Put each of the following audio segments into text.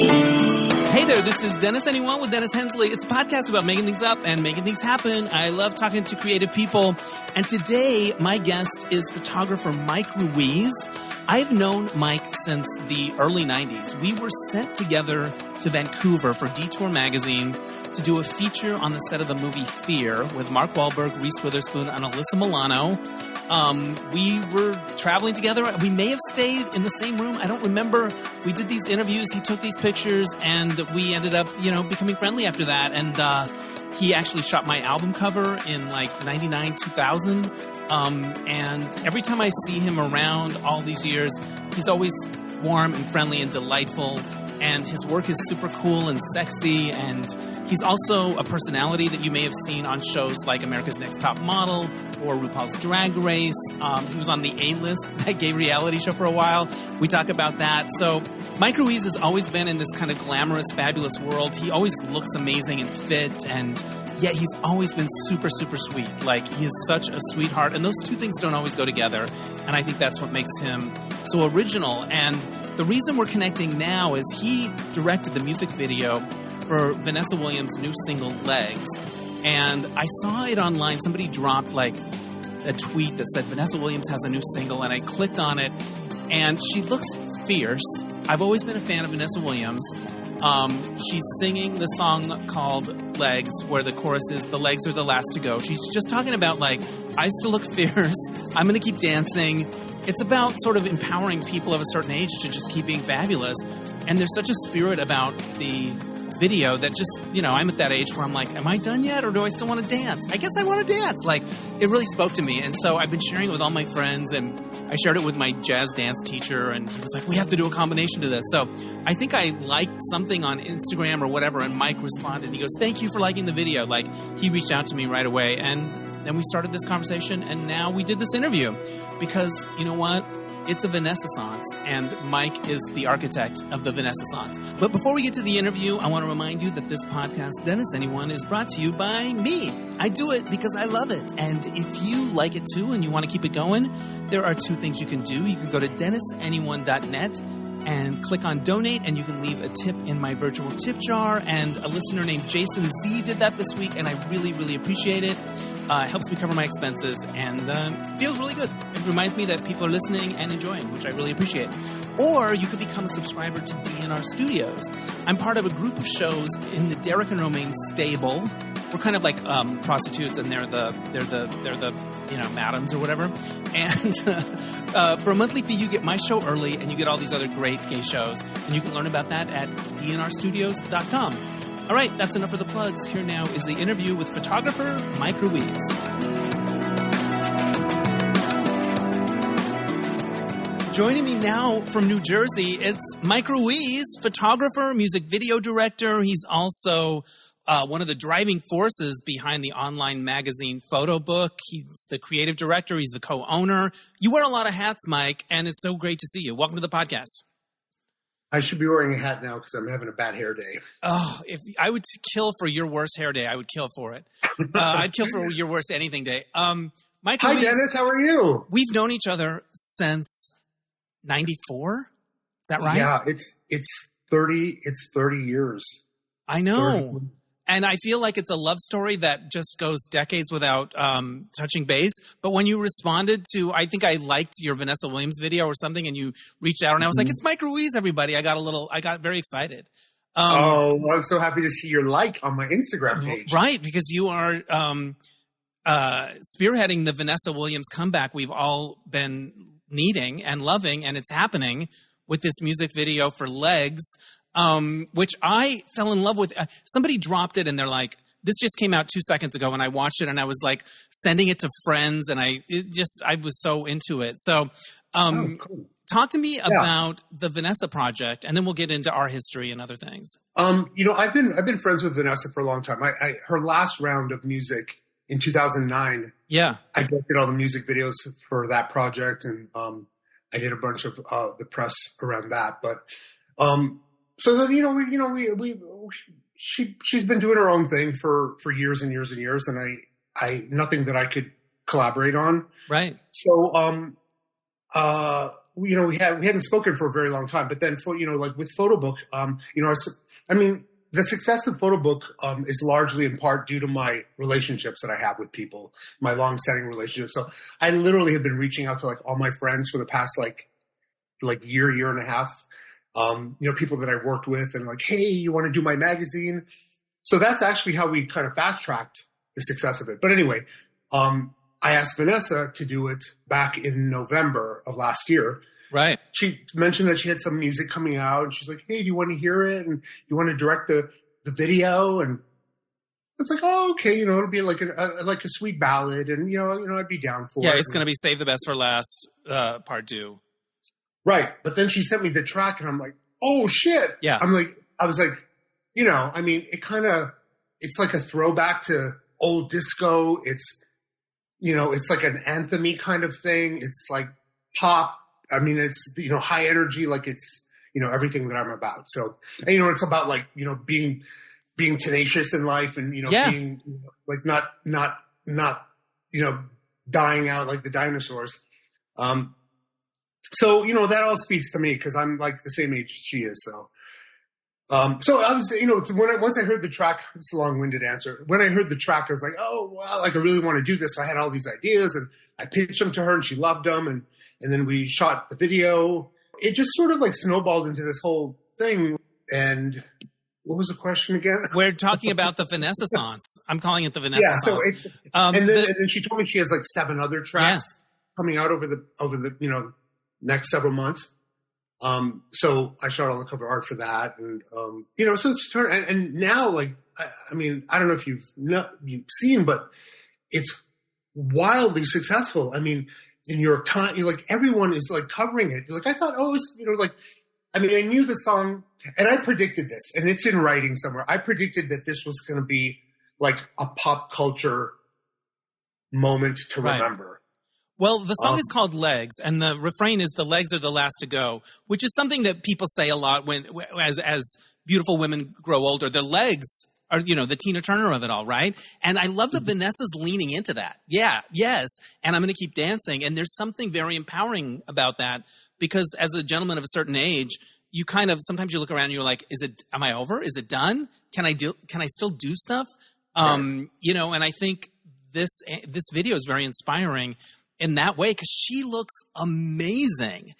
Hey there, this is Dennis Anyone with Dennis Hensley. It's a podcast about making things up and making things happen. I love talking to creative people. And today, my guest is photographer Mike Ruiz. I've known Mike since the early 90s. We were sent together to Vancouver for Detour magazine to do a feature on the set of the movie Fear with Mark Wahlberg, Reese Witherspoon, and Alyssa Milano. We were traveling together. We may have stayed in the same room. I don't remember. We did these interviews. He took these pictures, and we ended up, becoming friendly after that. And he actually shot my album cover in like 99, 2000. And every time I see him around all these years, he's always warm and friendly and delightful. And his work is super cool and sexy. And he's also a personality that you may have seen on shows like America's Next Top Model or RuPaul's Drag Race. He was on the A-List, that gay reality show, for a while. We talk about that. So Mike Ruiz has always been in this kind of glamorous, fabulous world. He always looks amazing and fit, and yet he's always been super, super sweet. Like, he is such a sweetheart, and those two things don't always go together, and I think that's what makes him so original. And the reason we're connecting now is he directed the music video for Vanessa Williams' new single, Legs. And I saw it online. Somebody dropped like a tweet that said Vanessa Williams has a new single, and I clicked on it, and she looks fierce. I've always been a fan of Vanessa Williams. She's singing the song called Legs, where the chorus is, "The legs are the last to go." She's just talking about, like, I still look fierce. I'm going to keep dancing. It's about sort of empowering people of a certain age to just keep being fabulous. And there's such a spirit about the video that just, I'm at that age where I'm like, am I done yet, or do I still want to dance? I guess I want to dance. Like, it really spoke to me. And so I've been sharing it with all my friends, and I shared it with my jazz dance teacher, and he was like, we have to do a combination to this. So I think I liked something on Instagram or whatever, and Mike responded, and he goes, thank you for liking the video. Like, he reached out to me right away, and then we started this conversation, and now we did this interview because, you know what? It's a Vanessa-sance, and Mike is the architect of the Vanessa-sance. But before we get to the interview, I want to remind you that this podcast, Dennis Anyone, is brought to you by me. I do it because I love it. And if you like it too and you want to keep it going, there are two things you can do. You can go to DennisAnyone.net and click on donate, and you can leave a tip in my virtual tip jar. And a listener named Jason Z did that this week, and I really, really appreciate it. Helps me cover my expenses, and feels really good. It reminds me that people are listening and enjoying, which I really appreciate. Or you could become a subscriber to DNR Studios. I'm part of a group of shows in the Derek and Romaine stable. We're kind of like prostitutes, and they're the madams or whatever. And for a monthly fee, you get my show early, and you get all these other great gay shows. And you can learn about that at dnrstudios.com. All right, that's enough for the plugs. Here now is the interview with photographer Mike Ruiz. Joining me now from New Jersey, it's Mike Ruiz, photographer, music video director. He's also one of the driving forces behind the online magazine Photo Book. He's the creative director. He's the co-owner. You wear a lot of hats, Mike, and it's so great to see you. Welcome to the podcast. I should be wearing a hat now because I'm having a bad hair day. Oh, if I would kill for your worst hair day, I would kill for it. I'd kill for your worst anything day. Mike Hi, Ruiz, Dennis. How are you? We've known each other since 94. Is that right? Yeah, it's 30 years. I know. 30. And I feel like it's a love story that just goes decades without touching base. But when you responded to, I think I liked your Vanessa Williams video or something, and you reached out, and I was like, it's Mike Ruiz, everybody. I got very excited. I'm so happy to see your like on my Instagram page. Right, because you are spearheading the Vanessa Williams comeback we've all been needing and loving, and it's happening with this music video for Legs. Which I fell in love with. Somebody dropped it, and they're like, this just came out 2 seconds ago, and I watched it, and I was like sending it to friends, and I was so into it. So cool. Talk to me about the Vanessa project, and then we'll get into our history and other things. I've been friends with Vanessa for a long time. Her last round of music in 2009. Yeah. I directed all the music videos for that project, and I did a bunch of the press around that. But so then, she's been doing her own thing for years and years and years, and I nothing that I could collaborate on. Right. So we hadn't spoken for a very long time, but then like with Photobook, the success of Photobook is largely in part due to my relationships that I have with people, my long-standing relationships. So I literally have been reaching out to like all my friends for the past like year and a half. People that I worked with and like, hey, you want to do my magazine? So that's actually how we kind of fast-tracked the success of it. But anyway, I asked Vanessa to do it back in November of last year. Right. She mentioned that she had some music coming out, and she's like, hey, do you want to hear it? And you want to direct the video? And it's like, oh, okay, it'll be like a sweet ballad, and I'd be down for it. Yeah, it's going to be Save the Best for Last, part 2. Right. But then she sent me the track, and I'm like, oh shit. Yeah. I was like, it's like a throwback to old disco. It's like an anthem-y kind of thing. It's like pop. It's, high energy, like it's, everything that I'm about. So, and, it's about like, being tenacious in life and, being like not, dying out like the dinosaurs. So, that all speaks to me because I'm like the same age she is. So I was, once I heard the track, it's a long-winded answer. When I heard the track, I was like, oh, wow, like I really want to do this. So I had all these ideas and I pitched them to her and she loved them. And then we shot the video. It just sort of like snowballed into this whole thing. And what was the question again? We're talking about the Vanessa-sance. I'm calling it the Vanessa-sance. And then she told me she has like 7 other tracks coming out over the next several months. So I shot all the cover art for that. And, so it's turned, and now like, I don't know if you've seen, but it's wildly successful. In New York Times, like everyone is like covering it. Like I thought, I knew the song and I predicted this and it's in writing somewhere. I predicted that this was going to be like a pop culture moment to remember. Well, the song is called Legs, and the refrain is "the legs are the last to go," which is something that people say a lot as beautiful women grow older. Their legs are, the Tina Turner of it all, right? And I love that Vanessa's leaning into that. Yeah, yes, and I'm going to keep dancing. And there's something very empowering about that because as a gentleman of a certain age, you kind of sometimes you look around and you're like, am I over? Is it done? Can I still do stuff? Right. And I think this video is very inspiring in that way because she looks amazing.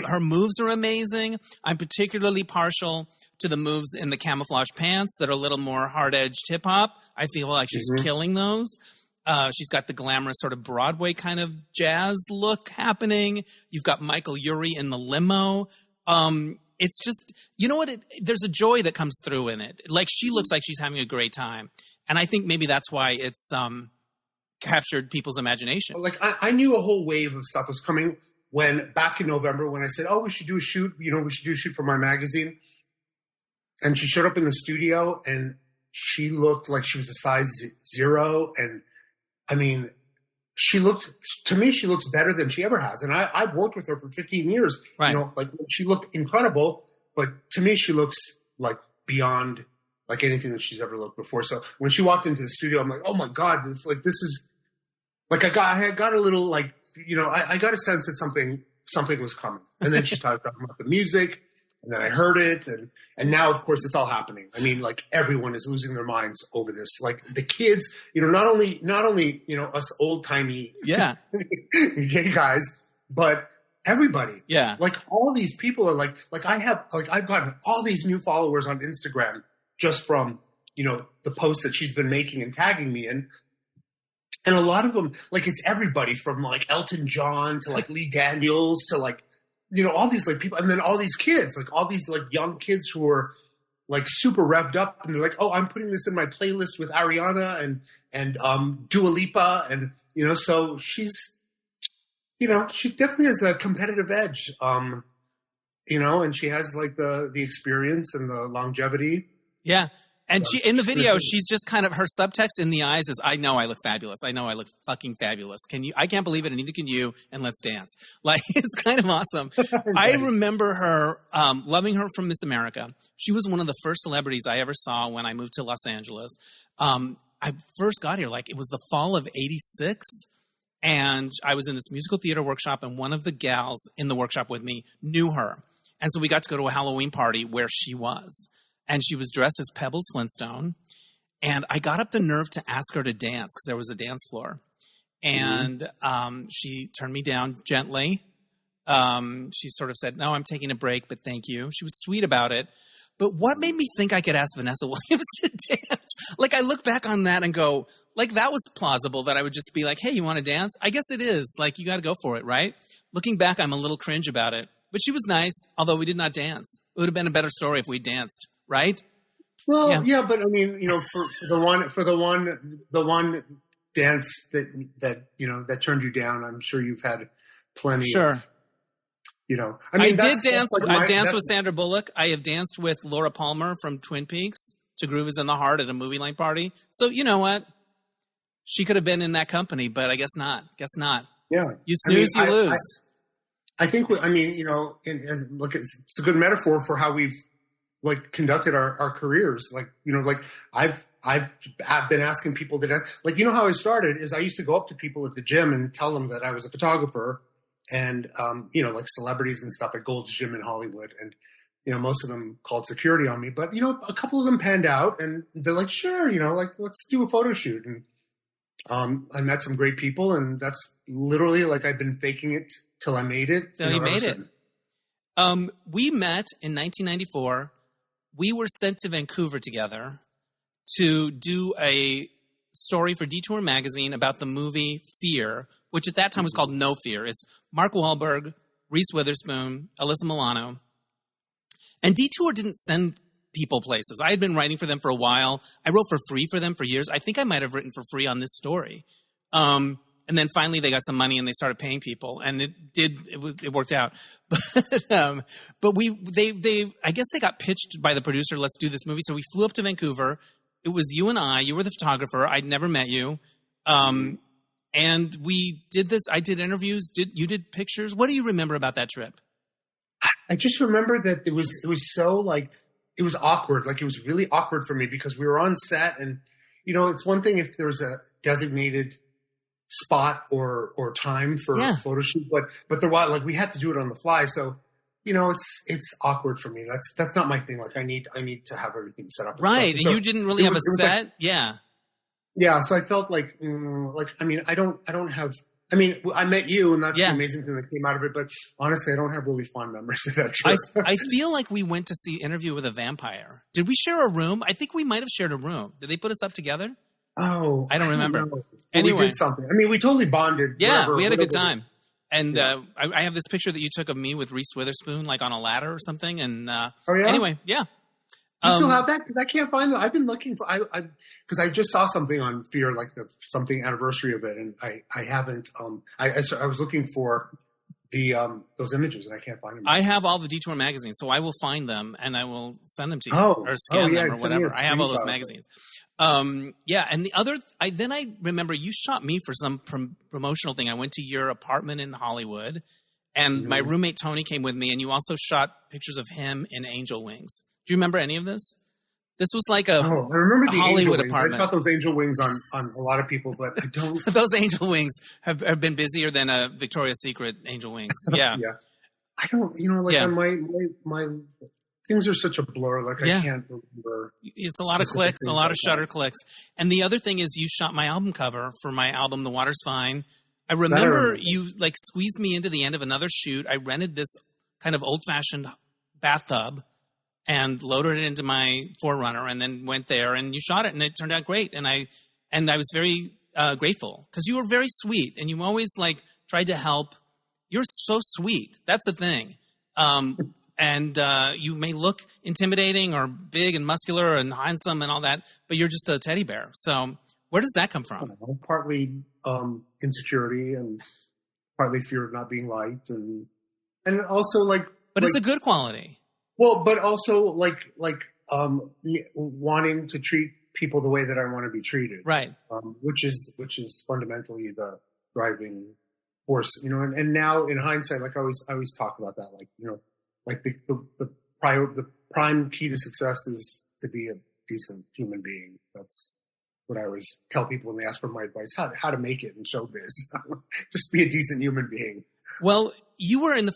Her moves are amazing. I'm particularly partial to the moves in the camouflage pants that are a little more hard-edged hip-hop. I feel like she's killing those. She's got the glamorous sort of Broadway kind of jazz look happening. You've got Michael Urie in the limo. It's just, there's a joy that comes through in it. Like she looks like she's having a great time. And I think maybe that's why it's captured people's imagination. Like I knew a whole wave of stuff was coming when back in November when I said, we should do a shoot, we should do a shoot for my magazine. And she showed up in the studio and she looked like she was a size 0. And she looks better than she ever has. And I've worked with her for 15 years. Right. She looked incredible, but to me, she looks like beyond like anything that she's ever looked before. So when she walked into the studio, I'm like, oh my God, this is like, I got a little like, I got a sense that something was coming. And then she started talking about the music. And then I heard it, and now, of course, it's all happening. Like everyone is losing their minds over this. Like the kids, not only us old timey, gay guys, but everybody. Yeah. Like all these people are like I've gotten all these new followers on Instagram just from the posts that she's been making and tagging me in. And a lot of them, like it's everybody from like Elton John to like Lee Daniels to like. All these like people, and then all these kids, like all these like young kids who are like super revved up, and they're like, "Oh, I'm putting this in my playlist with Ariana and Dua Lipa," and so she's, she definitely has a competitive edge, and she has like the experience and the longevity. Yeah. And she, in the video, she's just kind of, her subtext in the eyes is, I know I look fabulous. I know I look fucking fabulous. I can't believe it, and neither can you, and let's dance. Like, it's kind of awesome. I remember her, loving her from Miss America. She was one of the first celebrities I ever saw when I moved to Los Angeles. I first got here, like, it was the fall of '86. And I was in this musical theater workshop, and one of the gals in the workshop with me knew her. And so we got to go to a Halloween party where she was. And she was dressed as Pebbles Flintstone. And I got up the nerve to ask her to dance because there was a dance floor. And she turned me down gently. She sort of said, no, I'm taking a break, but thank you. She was sweet about it. But what made me think I could ask Vanessa Williams to dance? Like, I look back on that and go, like, that was plausible that I would just be like, hey, you want to dance? I guess it is. Like, you got to go for it, right? Looking back, I'm a little cringe about it. But she was nice, although we did not dance. It would have been a better story if we danced, right? Well, yeah, but I mean, you know, for the one dance that turned you down, I'm sure you've had plenty. Sure. Of, you know, I mean, I did dance. I've danced with Sandra Bullock. I have danced with Laura Palmer from Twin Peaks to Groove Is in the Heart at a movie night party. So you know what? She could have been in that company, but I guess not. Guess not. Yeah. You snooze, you lose. I think, I mean, you know, look, it's a good metaphor for how we've like conducted our careers. Like, you know, like I've been asking people like, you know, how I started is I used to go up to people at the gym and tell them that I was a photographer and, you know, like celebrities and stuff at Gold's Gym in Hollywood. And, you know, most of them called security on me, but, you know, a couple of them panned out and they're like, sure, you know, like, let's do a photo shoot. And, I met some great people and that's literally like, I've been faking it till I made it. Till you made it. We met in 1994. We were sent to Vancouver together to do a story for Detour magazine about the movie Fear, which at that time was called No Fear. It's Mark Wahlberg, Reese Witherspoon, Alyssa Milano. And Detour didn't send people places. I had been writing for them for a while. I wrote for free for them for years. I think I might have written for free on this story. And then finally they got some money and they started paying people, and it worked out. But I guess they got pitched by the producer, let's do this movie. So we flew up to Vancouver. It was you and I. You were the photographer. I'd never met you. And we did this. I did interviews. You did pictures. What do you remember about that trip? I just remember that it was so like, it was awkward. Like, it was really awkward for me because we were on set and, you know, it's one thing if there's a designated spot or time for a photo shoot, but there was, like, we had to do it on the fly. So, you know, it's awkward for me. That's not my thing. Like, I need to have everything set up. Right. And so you didn't really have a set. Like, yeah. Yeah. So I felt like, I mean, I don't have, I mean, I met you, and that's the amazing thing that came out of it. But honestly, I don't have really fond memories of that trip. I feel like we went to see Interview with a Vampire. Did we share a room? I think we might have shared a room. Did they put us up together? Oh, I don't remember. Anyway, we did something. I mean, we totally bonded. Yeah, we had a good time. And I have this picture that you took of me with Reese Witherspoon, like on a ladder or something. And anyway, yeah. You still have that? Because I can't find that. I've been looking for because I just saw something on Fear, like something anniversary of it, and I haven't. I was looking for the those images, and I can't find them. I have all the Detour magazines, so I will find them and I will send them to you or scan them or whatever. I have all those magazines. And the other, I remember you shot me for some promotional thing. I went to your apartment in Hollywood, and my roommate Tony came with me, and you also shot pictures of him in angel wings. Do you remember any of this? This was like a I remember the Hollywood angel apartment. I thought those angel wings on a lot of people, but I don't. Those angel wings have been busier than a Victoria's Secret angel wings. Yeah. Yeah. I don't, my things are such a blur. Like I can't remember. It's a lot of clicks, a lot of shutter clicks. And the other thing is you shot my album cover for my album, The Water's Fine. I remember you like squeezed me into the end of another shoot. I rented this kind of old fashioned bathtub and loaded it into my 4Runner and then went there and you shot it and it turned out great. And I was very grateful because you were very sweet and you always like tried to help. You're so sweet. That's the thing. And you may look intimidating or big and muscular and handsome and all that, but you're just a teddy bear. So where does that come from? Partly insecurity and partly fear of not being liked and also like. But it's a good quality. Well, but also like wanting to treat people the way that I want to be treated, right? Which is fundamentally the driving force, you know. And now in hindsight, like I always talk about that, like you know, like the prime key to success is to be a decent human being. That's what I always tell people when they ask for my advice, how to make it in showbiz. Just be a decent human being. Well, you work in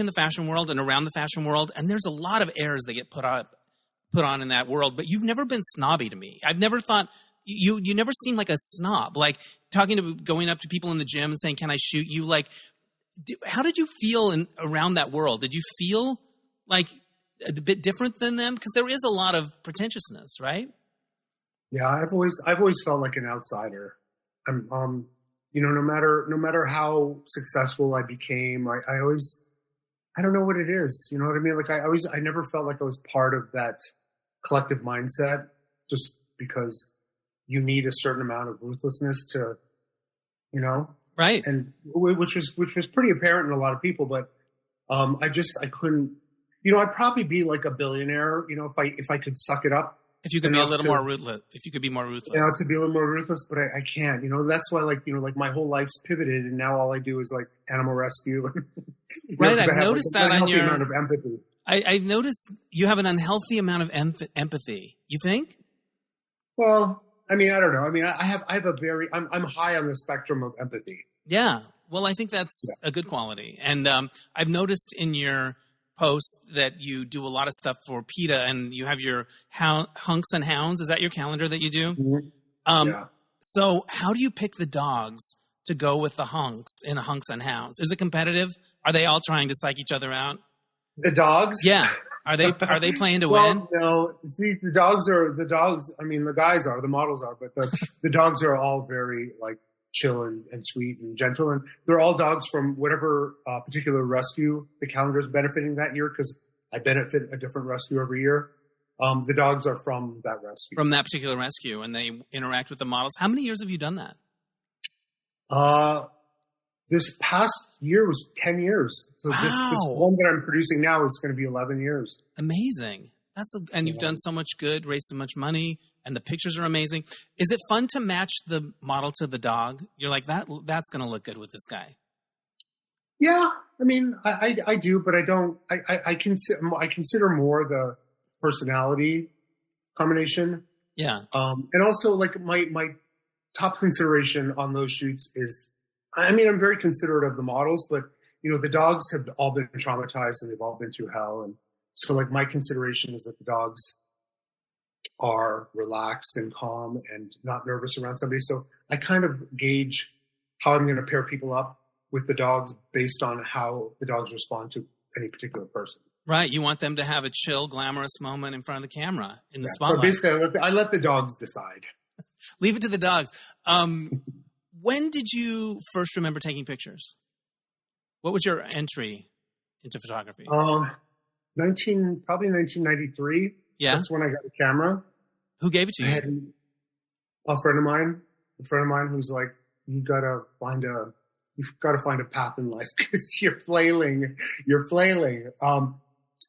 the fashion world and around the fashion world, and there's a lot of airs that get put on in that world, but you've never been snobby to me. I've never thought you never seem like a snob, like going up to people in the gym and saying, "Can I shoot you?" Like, how did you feel around that world? Did you feel like a bit different than them? Because there is a lot of pretentiousness, right? Yeah, I've always felt like an outsider. I'm, no matter how successful I became, I don't know what it is. You know what I mean? Like I never felt like I was part of that collective mindset, just because you need a certain amount of ruthlessness to, right. And which was pretty apparent in a lot of people, but I couldn't. I'd probably be like a billionaire, if I could suck it up. If you could be a little more ruthless. If you could be more ruthless. To be a little more ruthless, but I can't. That's why, like my whole life's pivoted, and now all I do is like animal rescue. Right, I've noticed that on your amount of empathy. I've noticed you have an unhealthy amount of empathy. You think? Well, I mean, I don't know. I mean, I have I'm high on the spectrum of empathy. Yeah. Well, I think that's a good quality, and I've noticed in your posts that you do a lot of stuff for PETA, and you have your Hunks and Hounds. Is that your calendar that you do? Mm-hmm. So how do you pick the dogs to go with the hunks in Hunks and Hounds? Is it competitive? Are they all trying to psych each other out? The dogs? Yeah. Are they playing to win? Well, no. See, the dogs. I mean, the guys are, the models are, but the dogs are all very like chill and sweet and gentle, and they're all dogs from whatever particular rescue the calendar is benefiting that year, because I benefit a different rescue every year. The dogs are from that rescue. From that particular rescue, and they interact with the models. How many years have you done that? This past year was 10 years. So wow. this one that I'm producing now is going to be 11 years. Amazing. And you've done so much good, raised so much money, and the pictures are amazing. Is it fun to match the model to the dog? You're like, that's going to look good with this guy. Yeah. I mean, I do, but I don't, I consider more the personality combination. Yeah. And also like my top consideration on those shoots is, I mean, I'm very considerate of the models, but the dogs have all been traumatized and they've all been through hell. And so like my consideration is that the dogs are relaxed and calm and not nervous around somebody. So I kind of gauge how I'm going to pair people up with the dogs based on how the dogs respond to any particular person. Right. You want them to have a chill, glamorous moment in front of the camera in the spotlight. So basically I let the dogs decide. Leave it to the dogs. When did you first remember taking pictures? What was your entry into photography? Probably 1993. Yeah. That's when I got a camera. Who gave it to you? A friend of mine who's like, you've got to find a path in life because you're flailing.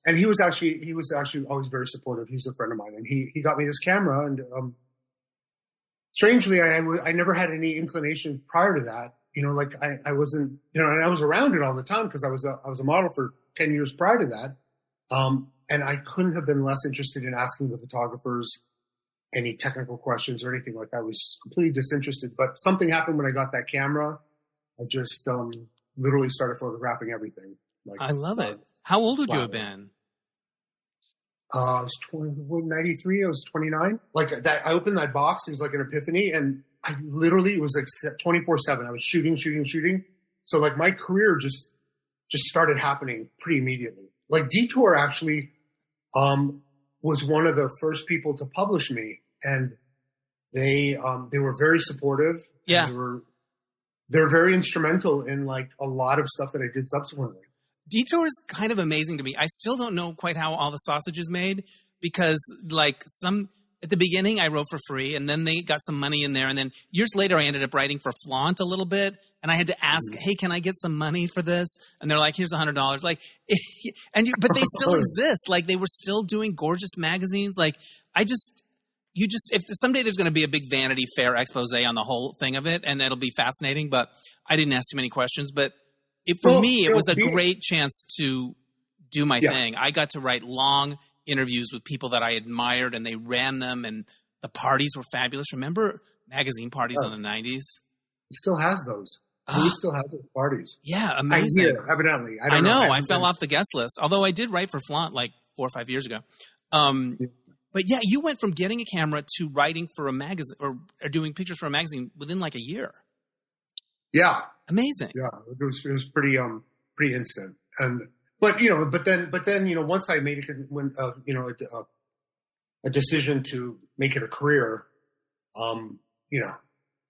And he was actually always very supportive. He's a friend of mine, and he got me this camera. And strangely, I never had any inclination prior to that. Like I wasn't, and I was around it all the time because I was a model for 10 years prior to that. And I couldn't have been less interested in asking the photographers any technical questions or anything. Like I was completely disinterested. But something happened when I got that camera. I just literally started photographing everything. Like, I love it. How old would you have been? I was 93. I was 29. Like that, I opened that box. It was like an epiphany, and I literally, it was like 24/7. I was shooting. So like my career just started happening pretty immediately. Like Detour actually was one of the first people to publish me, and they were very supportive. Yeah, they're very instrumental in like a lot of stuff that I did subsequently. Detour is kind of amazing to me. I still don't know quite how all the sausage is made, because like at the beginning I wrote for free, and then they got some money in there, and then years later I ended up writing for Flaunt a little bit, and I had to ask, hey, can I get some money for this? And they're like, here's $100. Like, but they still exist. Like they were still doing gorgeous magazines. Like if someday there's going to be a big Vanity Fair expose on the whole thing of it, and it'll be fascinating, but I didn't ask too many questions. But it was a great chance to do my thing. I got to write long interviews with people that I admired, and they ran them, and The parties were fabulous. Remember magazine parties in the 90s? He still has those. He still has those parties. Yeah, amazing. I hear, evidently. I know. know. I fell off the guest list, although I did write for Flaunt like 4 or 5 years ago. But yeah, you went from getting a camera to writing for a magazine or doing pictures for a magazine within like a year. Yeah. Amazing. Yeah. It was pretty instant. But then, once I made a decision to make it a career,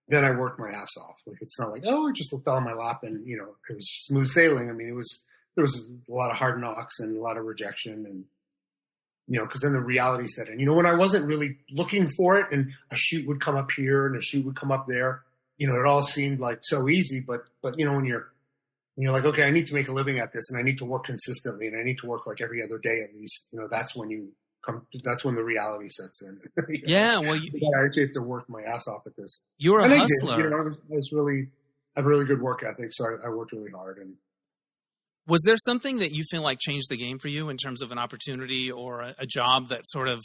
then I worked my ass off. Like, it's not like, oh, it just fell in my lap and, it was smooth sailing. I mean, there was a lot of hard knocks and a lot of rejection and, because then the reality set in. When I wasn't really looking for it and a shoot would come up here and a shoot would come up there, it all seemed like so easy. But when you're like, okay, I need to make a living at this and I need to work consistently and I need to work like every other day at least, that's when the reality sets in. Yeah. Well, I actually have to work my ass off at this. You were a hustler. I have really good work ethic. So I worked really hard. And was there something that you feel like changed the game for you in terms of an opportunity or a job that sort of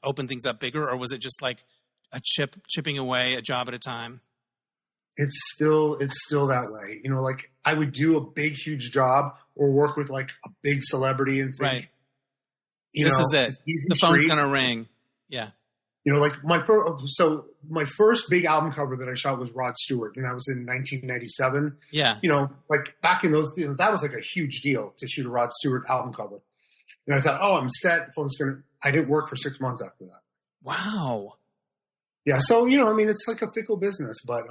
opened things up bigger? Or was it just like a chipping away a job at a time? It's still that way. Like I would do a big, huge job or work with like a big celebrity and think, right. This is it. The phone's going to ring. Yeah. Like my first big album cover that I shot was Rod Stewart, and that was in 1997. Yeah. Like back in those, that was like a huge deal to shoot a Rod Stewart album cover. And I thought, oh, I'm set. I didn't work for 6 months after that. Wow. Yeah. So, it's like a fickle business, but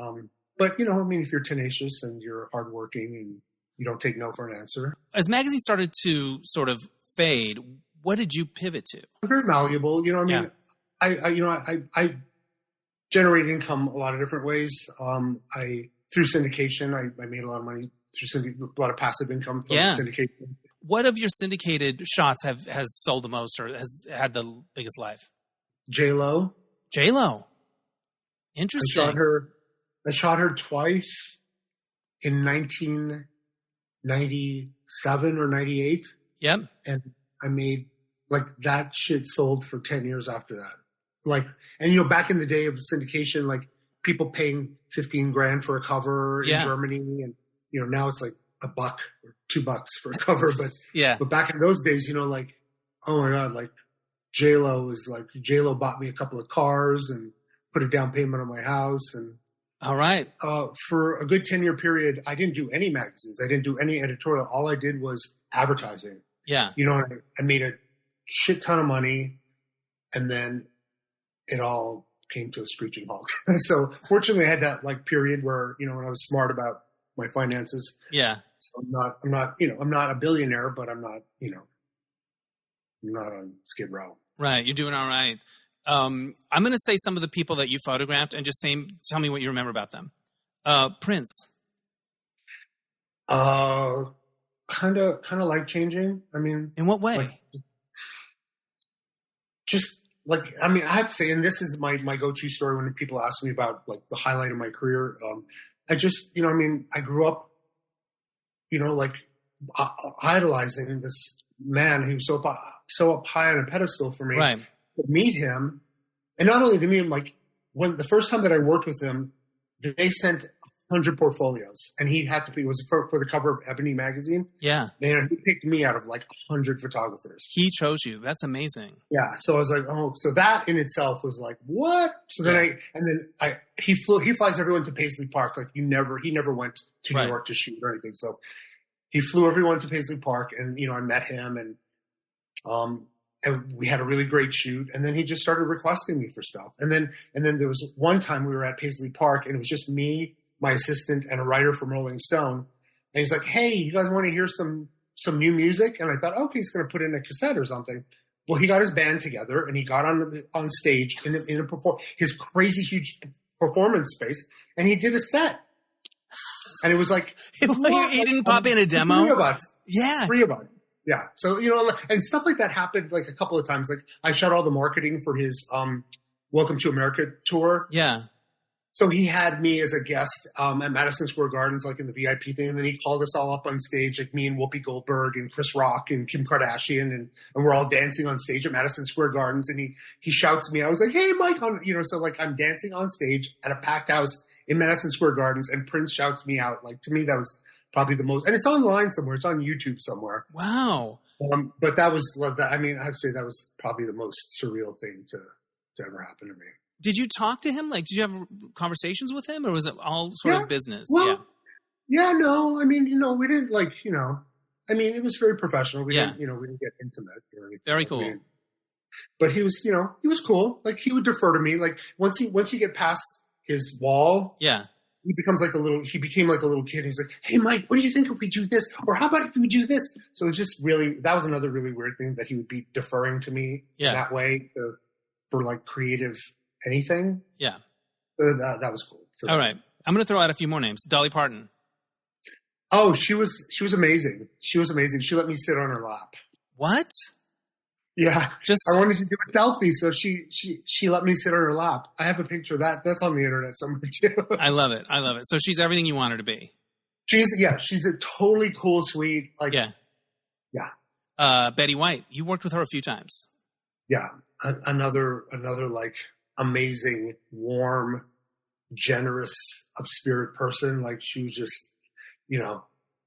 if you're tenacious and you're hardworking and you don't take no for an answer. As magazines started to sort of fade, what did you pivot to? Very malleable. Yeah. I generate income a lot of different ways. Through syndication, I made a lot of money through a lot of passive income from syndication. What of your syndicated shots has sold the most or has had the biggest life? J-Lo. Interesting. I shot her twice in 1997 or 98. Yep. And I made like that shit sold for 10 years after that. Like, and back in the day of syndication, like people paying $15,000 for a cover in Germany, and now it's like $1 or $2 for a cover. But but back in those days, like, oh my God, like J-Lo bought me a couple of cars and put a down payment on my house. And all right, for a good 10-year period, I didn't do any magazines. I didn't do any editorial. All I did was advertising. Yeah, I made a shit ton of money, and then it all came to a screeching halt. So fortunately I had that like period where, when I was smart about my finances. Yeah. So I'm not a billionaire, but I'm not on Skid Row. Right. You're doing all right. I'm going to say some of the people that you photographed and just tell me what you remember about them. Prince. Kind of life-changing. I mean, in what way? I have to say, and this is my go-to story when people ask me about like the highlight of my career. I grew up, idolizing this man who was so up high on a pedestal for me. Right. To meet him, and not only to meet him, like when the first time that I worked with him, they sent 100 portfolios, and he had to be, it was for the cover of Ebony magazine. Yeah. And he picked me out of like 100 photographers. He chose you. That's amazing. Yeah. So I was like, oh, so that in itself was like, what? So then he flies everyone to Paisley Park. Like he never went to New York to shoot or anything. So he flew everyone to Paisley Park, and, I met him, and we had a really great shoot, and then he just started requesting me for stuff. And then there was one time we were at Paisley Park, and it was just me, my assistant, and a writer from Rolling Stone. And he's like, hey, you guys want to hear some new music? And I thought, okay, he's going to put in a cassette or something. Well, he got his band together, and he got on stage in his crazy huge performance space, and he did a set. And it was like, he didn't pop in a demo. 3 of us. Yeah. 3 of us. Yeah. So, and stuff like that happened like a couple of times. Like I shot all the marketing for his Welcome to America tour. Yeah. So he had me as a guest at Madison Square Gardens, like in the VIP thing, and then he called us all up on stage, like me and Whoopi Goldberg and Chris Rock and Kim Kardashian, and we're all dancing on stage at Madison Square Gardens, and he shouts to me. I was like, "Hey, Mike!" So like I'm dancing on stage at a packed house in Madison Square Gardens, and Prince shouts me out. Like, to me, that was probably the most, and it's online somewhere. It's on YouTube somewhere. Wow. But that was, I mean, I'd say that was probably the most surreal thing to ever happen to me. Did you talk to him? Like, did you have conversations with him, or was it all sort of business? Well, no. I mean, we didn't I mean, it was very professional. We didn't get intimate or anything. Very cool. But he was, he was cool. Like, he would defer to me. Like, once you get past his wall, he became like a little kid. He's like, "Hey, Mike, what do you think if we do this? Or how about if we do this?" So it's just really, that was another really weird thing, that he would be deferring to me that way for like creative anything. Yeah. So that was cool. So all right. I'm going to throw out a few more names. Dolly Parton. Oh, she was amazing. She was amazing. She let me sit on her lap. What? Yeah. I wanted to do a selfie, so she let me sit on her lap. I have a picture of that. That's on the internet somewhere too. I love it. So she's everything you want her to be. She's a totally cool, sweet, like Betty White. You worked with her a few times. Yeah. Another like amazing, warm, generous of spirit person. Like, she was just,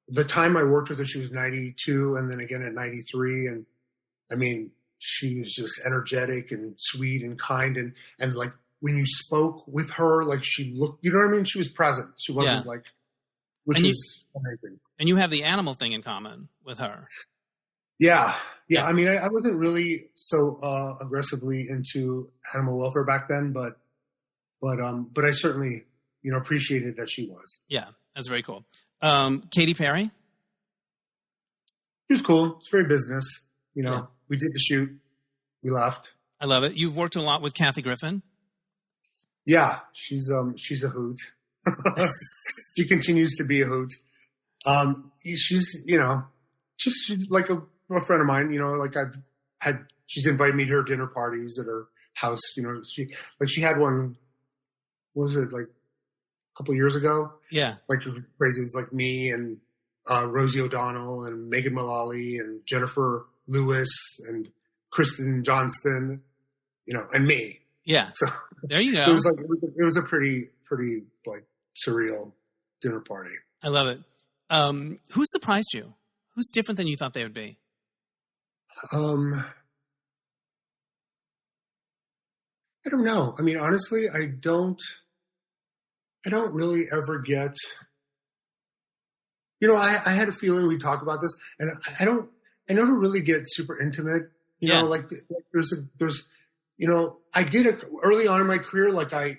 the time I worked with her, she was 92, and then again at 93. And I mean, she was just energetic and sweet and kind. And like, when you spoke with her, like, she looked, you know what I mean? She was present. She wasn't which is amazing. And you have the animal thing in common with her. Yeah. I mean, I wasn't really so aggressively into animal welfare back then, but I certainly, appreciated that she was. Yeah, that's very cool. Katy Perry? She was cool. It's very business. We did the shoot. We left. I love it. You've worked a lot with Kathy Griffin. Yeah, she's a hoot. She continues to be a hoot. She's just like a friend of mine. Like, she's invited me to her dinner parties at her house. She had one. What was it, like a couple of years ago? Yeah, like crazy. It was like me and Rosie O'Donnell and Megan Mullally and Jennifer Lewis and Kristen Johnston, and me. Yeah. So there you go. It was a pretty like surreal dinner party. I love it. Who surprised you? Who's different than you thought they would be? I don't know. I mean, honestly, I don't really ever get, I had a feeling we'd talk about this, and I never really get super intimate, like there's, I did early on in my career, I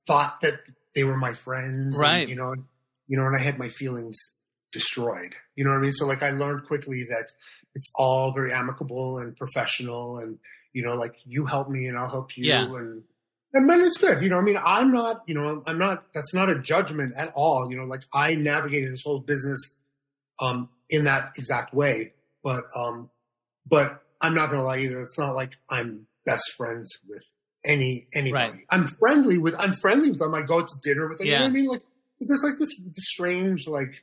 thought that they were my friends, right? And I had my feelings destroyed, you know what I mean? So like, I learned quickly that it's all very amicable and professional, and, like, you help me and I'll help you. Yeah. And then it's good. I mean, I'm not, that's not a judgment at all. Like, I navigated this whole business, in that exact way, but I'm not going to lie either. It's not like I'm best friends with anybody. Right. I'm friendly with them. I go to dinner with them. Yeah. You know what I mean? Like, there's like this strange, like,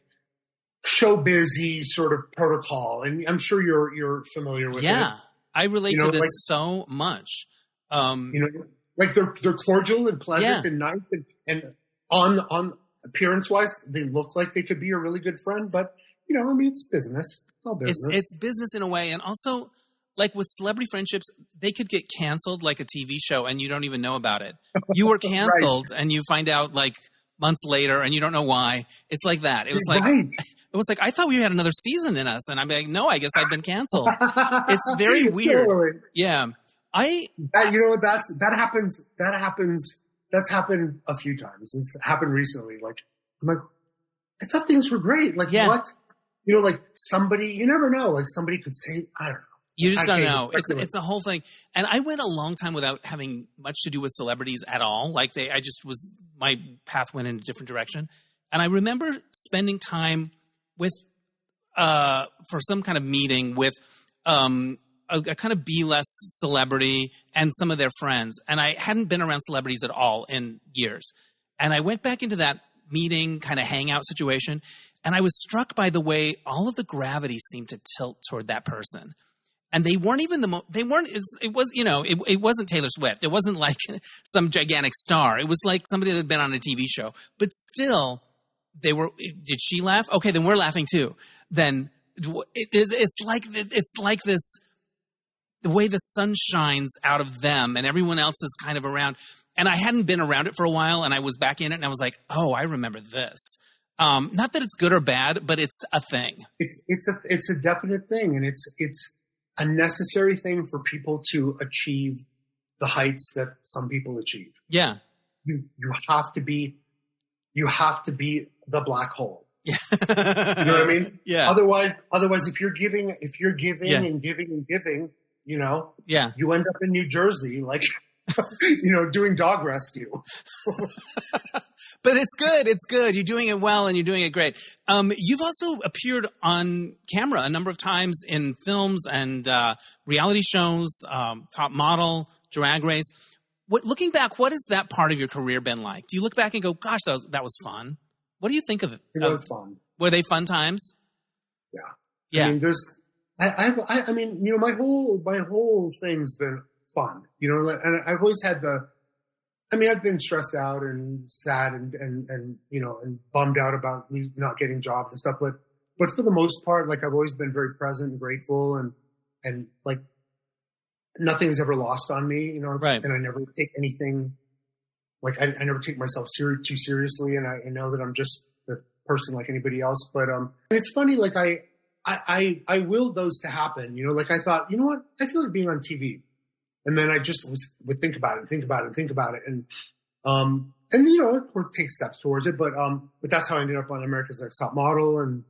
showbizy sort of protocol. And I'm sure you're familiar with it. Yeah. I relate to this so much. Like they're cordial and pleasant and nice, and on appearance wise, they look like they could be a really good friend. But I mean, it's business. It's all business. It's business in a way, and also like with celebrity friendships, they could get canceled like a TV show, and you don't even know about it. You were canceled, right. And you find out like months later, and you don't know why. It's like that. It was like. Right. It was like, I thought we had another season in us. And I'm like, no, I guess I've been canceled. It's very weird. Totally. Yeah. That happens. That's happened a few times. It's happened recently. Like, I'm like, I thought things were great. Like, what? Like somebody, you never know. Like, somebody could say, I don't know. You just don't know. It's a whole thing. And I went a long time without having much to do with celebrities at all. Like, my path went in a different direction. And I remember spending time with, for some kind of meeting with, a a kind of B-list celebrity and some of their friends. And I hadn't been around celebrities at all in years. And I went back into that meeting kind of hangout situation. And I was struck by the way all of the gravity seemed to tilt toward that person. And they weren't even it wasn't Taylor Swift. It wasn't like some gigantic star. It was like somebody that had been on a TV show. But still, did she laugh? Okay, then we're laughing too. Then it's like this, the way the sun shines out of them and everyone else is kind of around. And I hadn't been around it for a while, and I was back in it, and I was like, oh, I remember this. Not that it's good or bad, but it's a thing. It's a definite thing, and it's a necessary thing for people to achieve the heights that some people achieve. Yeah. You have to be the black hole. Yeah. You know what I mean? Yeah. Otherwise, if you're giving yeah. and giving, yeah, you end up in New Jersey, like, doing dog rescue. But it's good. It's good. You're doing it well and you're doing it great. You've also appeared on camera a number of times in films and reality shows, Top Model, Drag Race. Looking back, what has that part of your career been like? Do you look back and go, gosh, that was fun? What do you think of it? It was fun. Were they fun times? Yeah. Yeah. I mean, my whole thing's been fun, and I've always had I've been stressed out and sad and bummed out about me not getting jobs and stuff, but for the most part, like, I've always been very present and grateful and like nothing's ever lost on me, right. And I never take anything, like, I never take myself too seriously, and I know that I'm just a person like anybody else, but it's funny, like, I willed those to happen, like, I thought, you know what, I feel like being on TV. And then I just would think about it, and of course, take steps towards it. But that's how I ended up on America's Next Top Model, and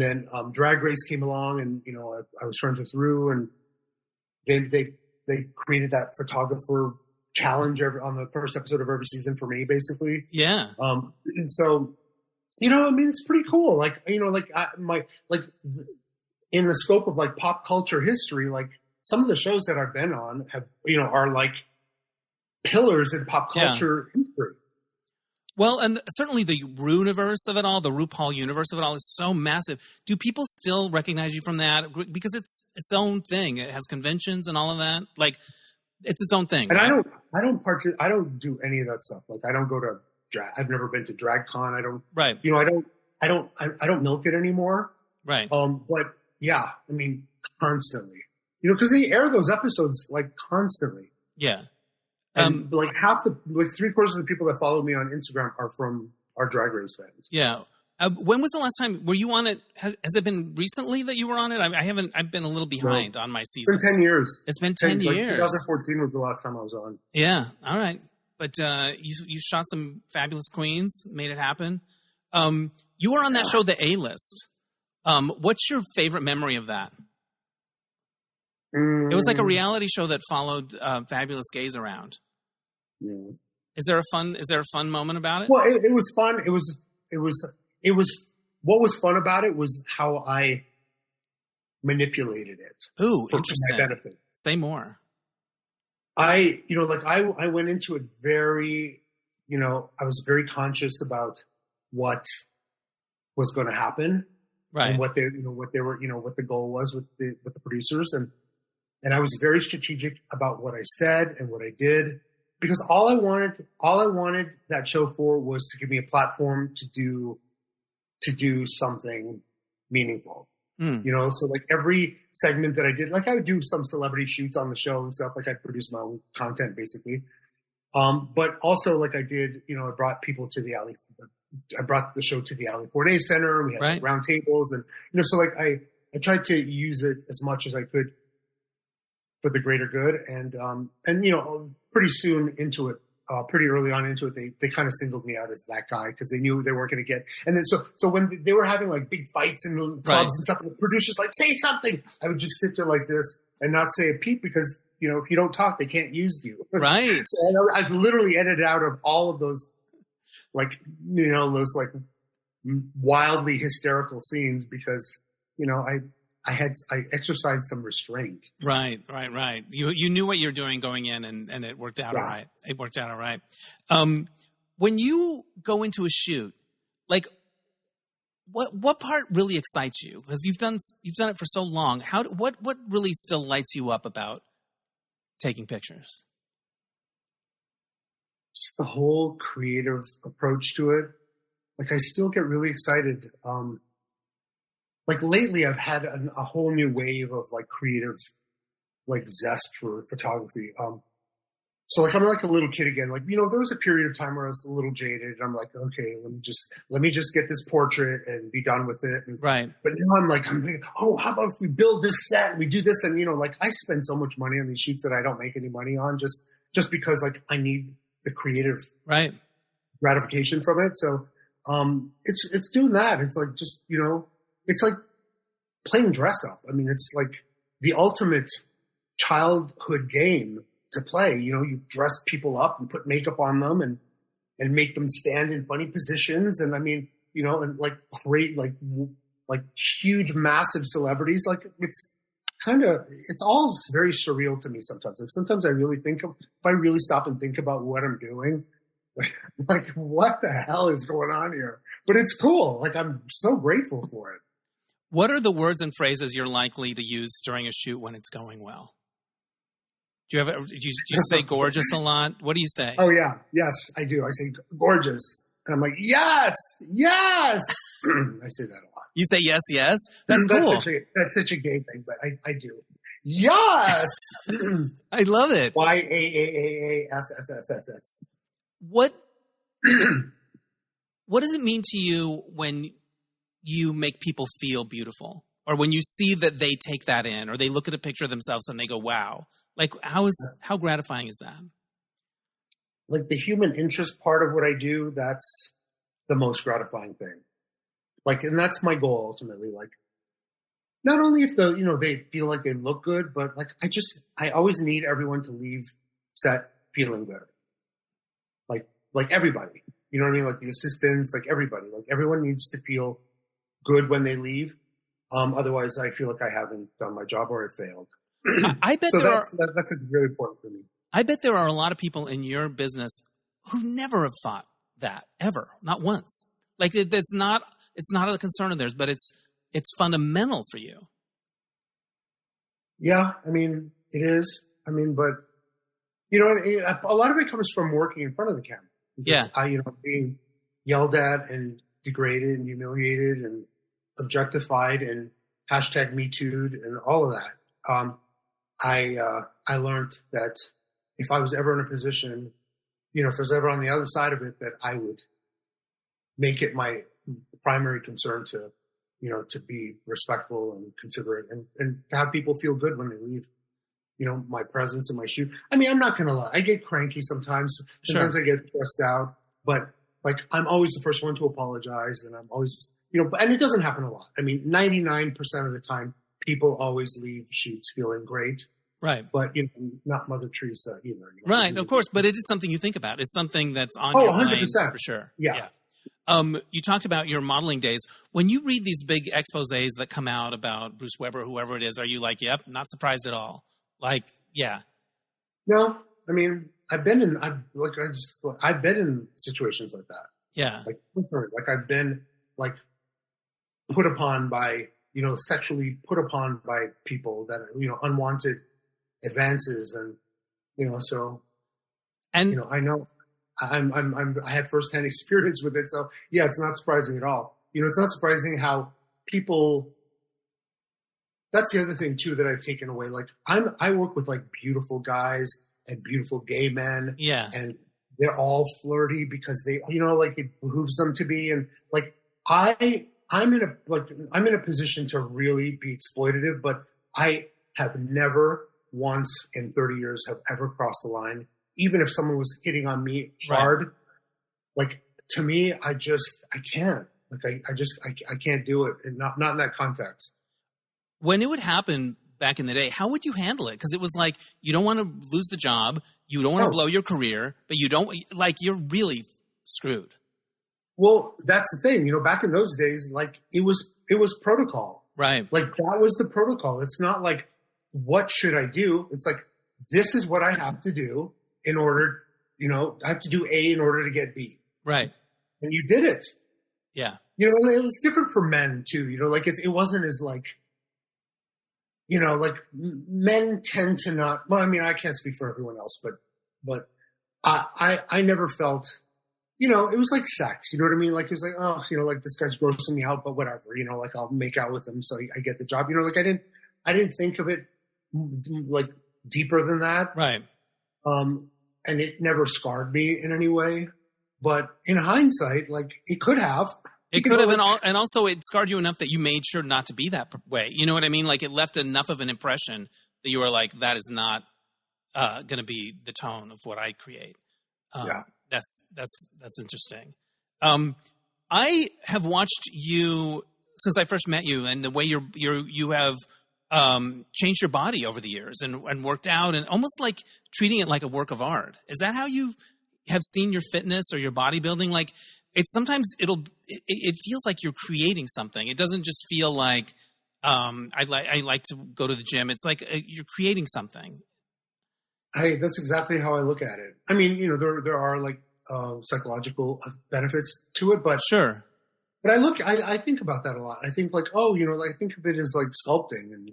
then Drag Race came along, and I was friends with Ruiz, and they created that photographer challenge on the first episode of every season for me, basically. Yeah. And so, it's pretty cool. Like, in the scope of like pop culture history, like, some of the shows that I've been on are like pillars in pop culture history. Well, and certainly the Ruiverse of it all, the RuPaul universe of it all, is so massive. Do people still recognize you from that? Because it's its own thing. It has conventions and all of that. Like, it's its own thing. And right? I don't do any of that stuff. Like, I don't go to drag. I've never been to DragCon. I don't. Right. I don't milk it anymore. Right. But yeah, I mean, constantly. Because they air those episodes like constantly. Yeah. And like 3/4 of the people that follow me on Instagram are Drag Race fans. Yeah. When was the last time, were you on it? Has it been recently that you were on it? I've been a little behind on my seasons. It's been 10 years. It's been 10 years. 2014 was the last time I was on. Yeah. All right. But you shot some fabulous queens, made it happen. You were on that show, The A-List. What's your favorite memory of that? It was like a reality show that followed fabulous gays around. Yeah. Is there a fun moment about it? Well, it was fun. It was what was fun about it was how I manipulated it. Ooh, for interesting. my benefit. Say more. I went into it very, I was very conscious about what was going to happen, right? And what the goal was with the producers, and I was very strategic about what I said and what I did, because all I wanted that show for was to give me a platform to do something meaningful. So like every segment that I did, like I would do some celebrity shoots on the show and stuff, like I'd produce my own content basically. But also like I did, I brought people to I brought the show to the Ali Forte Center. We had right. round tables and, so like I tried to use it as much as I could for the greater good. And pretty soon into it, pretty early on into it, they kind of singled me out as that guy because they knew they weren't going to get. And then so when they were having like big fights in the clubs right. and stuff, and the producers like, say something, I would just sit there like this and not say a peep because, if you don't talk, they can't use you. Right. So I literally edited out of all of those, like, those like wildly hysterical scenes because, I exercised some restraint. Right. You knew what you're doing going in, and it worked out all right. It worked out all right. When you go into a shoot, like, what part really excites you? Because you've done it for so long. What really still lights you up about taking pictures? Just the whole creative approach to it. Like, I still get really excited. Like lately I've had a whole new wave of like creative, like zest for photography. So like I'm like a little kid again. Like, you know, there was a period of time where I was a little jaded. I'm like, okay, let me just get this portrait and be done with it. And, right. But now I'm thinking, oh, how about if we build this set and we do this? And, you know, like I spend so much money on these shoots that I don't make any money on just because like I need the creative gratification from it. So, it's doing that. It's like, just, you know, it's like playing dress up. I mean, it's like the ultimate childhood game to play. You know, you dress people up and put makeup on them and make them stand in funny positions. And I mean, you know, and like create like huge, massive celebrities. Like it's all very surreal to me sometimes. Like sometimes I really if I really stop and think about what I'm doing, like what the hell is going on here? But it's cool. Like I'm so grateful for it. What are the words and phrases you're likely to use during a shoot when it's going well? Do you say gorgeous a lot? What do you say? Oh yeah. Yes, I do. I say gorgeous. And I'm like, yes. I say that a lot. You say yes. That's cool. That's such a gay thing, but I do. Yes. I love it. YAAAASSSS. What does it mean to you when you make people feel beautiful, or when you see that they take that in, or they look at a picture of themselves and they go, wow? Like, how gratifying is that? Like the human interest part of what I do, that's the most gratifying thing. Like, and that's my goal ultimately. Like, not only if they feel like they look good, but like, I always need everyone to leave set feeling good. Like everybody, you know what I mean? Like the assistants, like everybody, like everyone needs to feel good when they leave. Otherwise I feel like I haven't done my job or I failed. I bet that's really important for me. I bet there are a lot of people in your business who never have thought that ever, not once. Like it's not a concern of theirs, but it's fundamental for you. Yeah, I mean it is. I mean, but you know, a lot of it comes from working in front of the camera. Yeah, being yelled at and degraded and humiliated and objectified and #MeToo'd and all of that. I learned that if I was ever in a position, you know, if I was ever on the other side of it, that I would make it my primary concern to, you know, to be respectful and considerate and to have people feel good when they leave, you know, my presence in my shoot. I mean, I'm not going to lie. I get cranky sometimes. Sometimes I get stressed out, but like I'm always the first one to apologize and I'm always, you know, and it doesn't happen a lot. I mean, 99% of the time, people always leave shoots feeling great. Right. But, you know, not Mother Teresa either. You know? Right. Of course. But it is something you think about. It's something that's on your mind 100%. For sure. Yeah. You talked about your modeling days. When you read these big exposés that come out about Bruce Weber, whoever it is, are you like, yep, not surprised at all? Like, yeah. No, I mean, I've been in situations like that. Yeah. Like I've been like put upon by, you know, sexually put upon by people that, you know, unwanted advances and, you know, so, and, you know, I know I had firsthand experience with it. So yeah, it's not surprising at all. You know, it's not surprising how people, that's the other thing too that I've taken away. Like I work with like beautiful guys and beautiful gay men. Yeah. And they're all flirty because they, you know, like it behooves them to be. And like, I'm in a position to really be exploitative, but I have never once in 30 years have ever crossed the line. Even if someone was hitting on me hard, like to me, I can't. Like I can't do it, and not in that context. When it would happen back in the day, how would you handle it? Because it was like you don't want to lose the job, you don't want to blow your career, but you don't like you're really screwed. Well, that's the thing. You know, back in those days, like it was protocol. Right. Like that was the protocol. It's not like, what should I do? It's like, this is what I have to do in order, I have to do A in order to get B. Right. And you did it. Yeah. It was different for men too, like it wasn't as like, like men tend to not, well, I mean, I can't speak for everyone else, but I never felt, it was like sex, you know what I mean? Like, it was like, oh, like this guy's grossing me out, but whatever, like I'll make out with him. So I get the job, like I didn't think of it like deeper than that. Right. And it never scarred me in any way, but in hindsight, like it could have. It could have, and also it scarred you enough that you made sure not to be that way. You know what I mean? Like it left enough of an impression that you were like, that is not going to be the tone of what I create. Yeah. That's interesting. I have watched you since I first met you, and the way you have changed your body over the years and worked out, and almost like treating it like a work of art. Is that how you have seen your fitness or your bodybuilding? Like it's sometimes it feels like you're creating something. It doesn't just feel like I like to go to the gym. It's like you're creating something. That's exactly how I look at it. I mean, there are like psychological benefits to it, but sure. But I think about that a lot. I think like, I think of it as like sculpting, and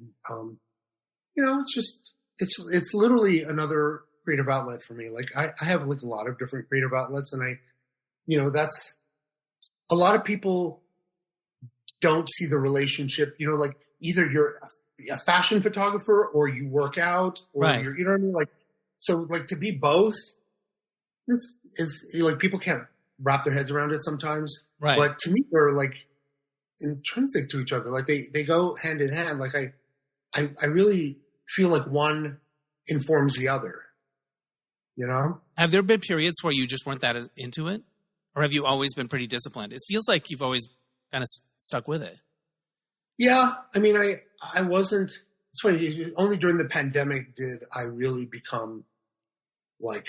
it's literally another creative outlet for me. Like I have like a lot of different creative outlets, and that's a lot of people don't see the relationship. Like either you're a fashion photographer or you work out, or right. You know what I mean? Like, so like to be both is like people can't wrap their heads around it sometimes. Right. But to me, they're like intrinsic to each other. Like they go hand in hand. Like I really feel like one informs the other, Have there been periods where you just weren't that into it? Or have you always been pretty disciplined? It feels like you've always kind of stuck with it. Yeah. I mean, I wasn't, it's funny, only during the pandemic did I really become like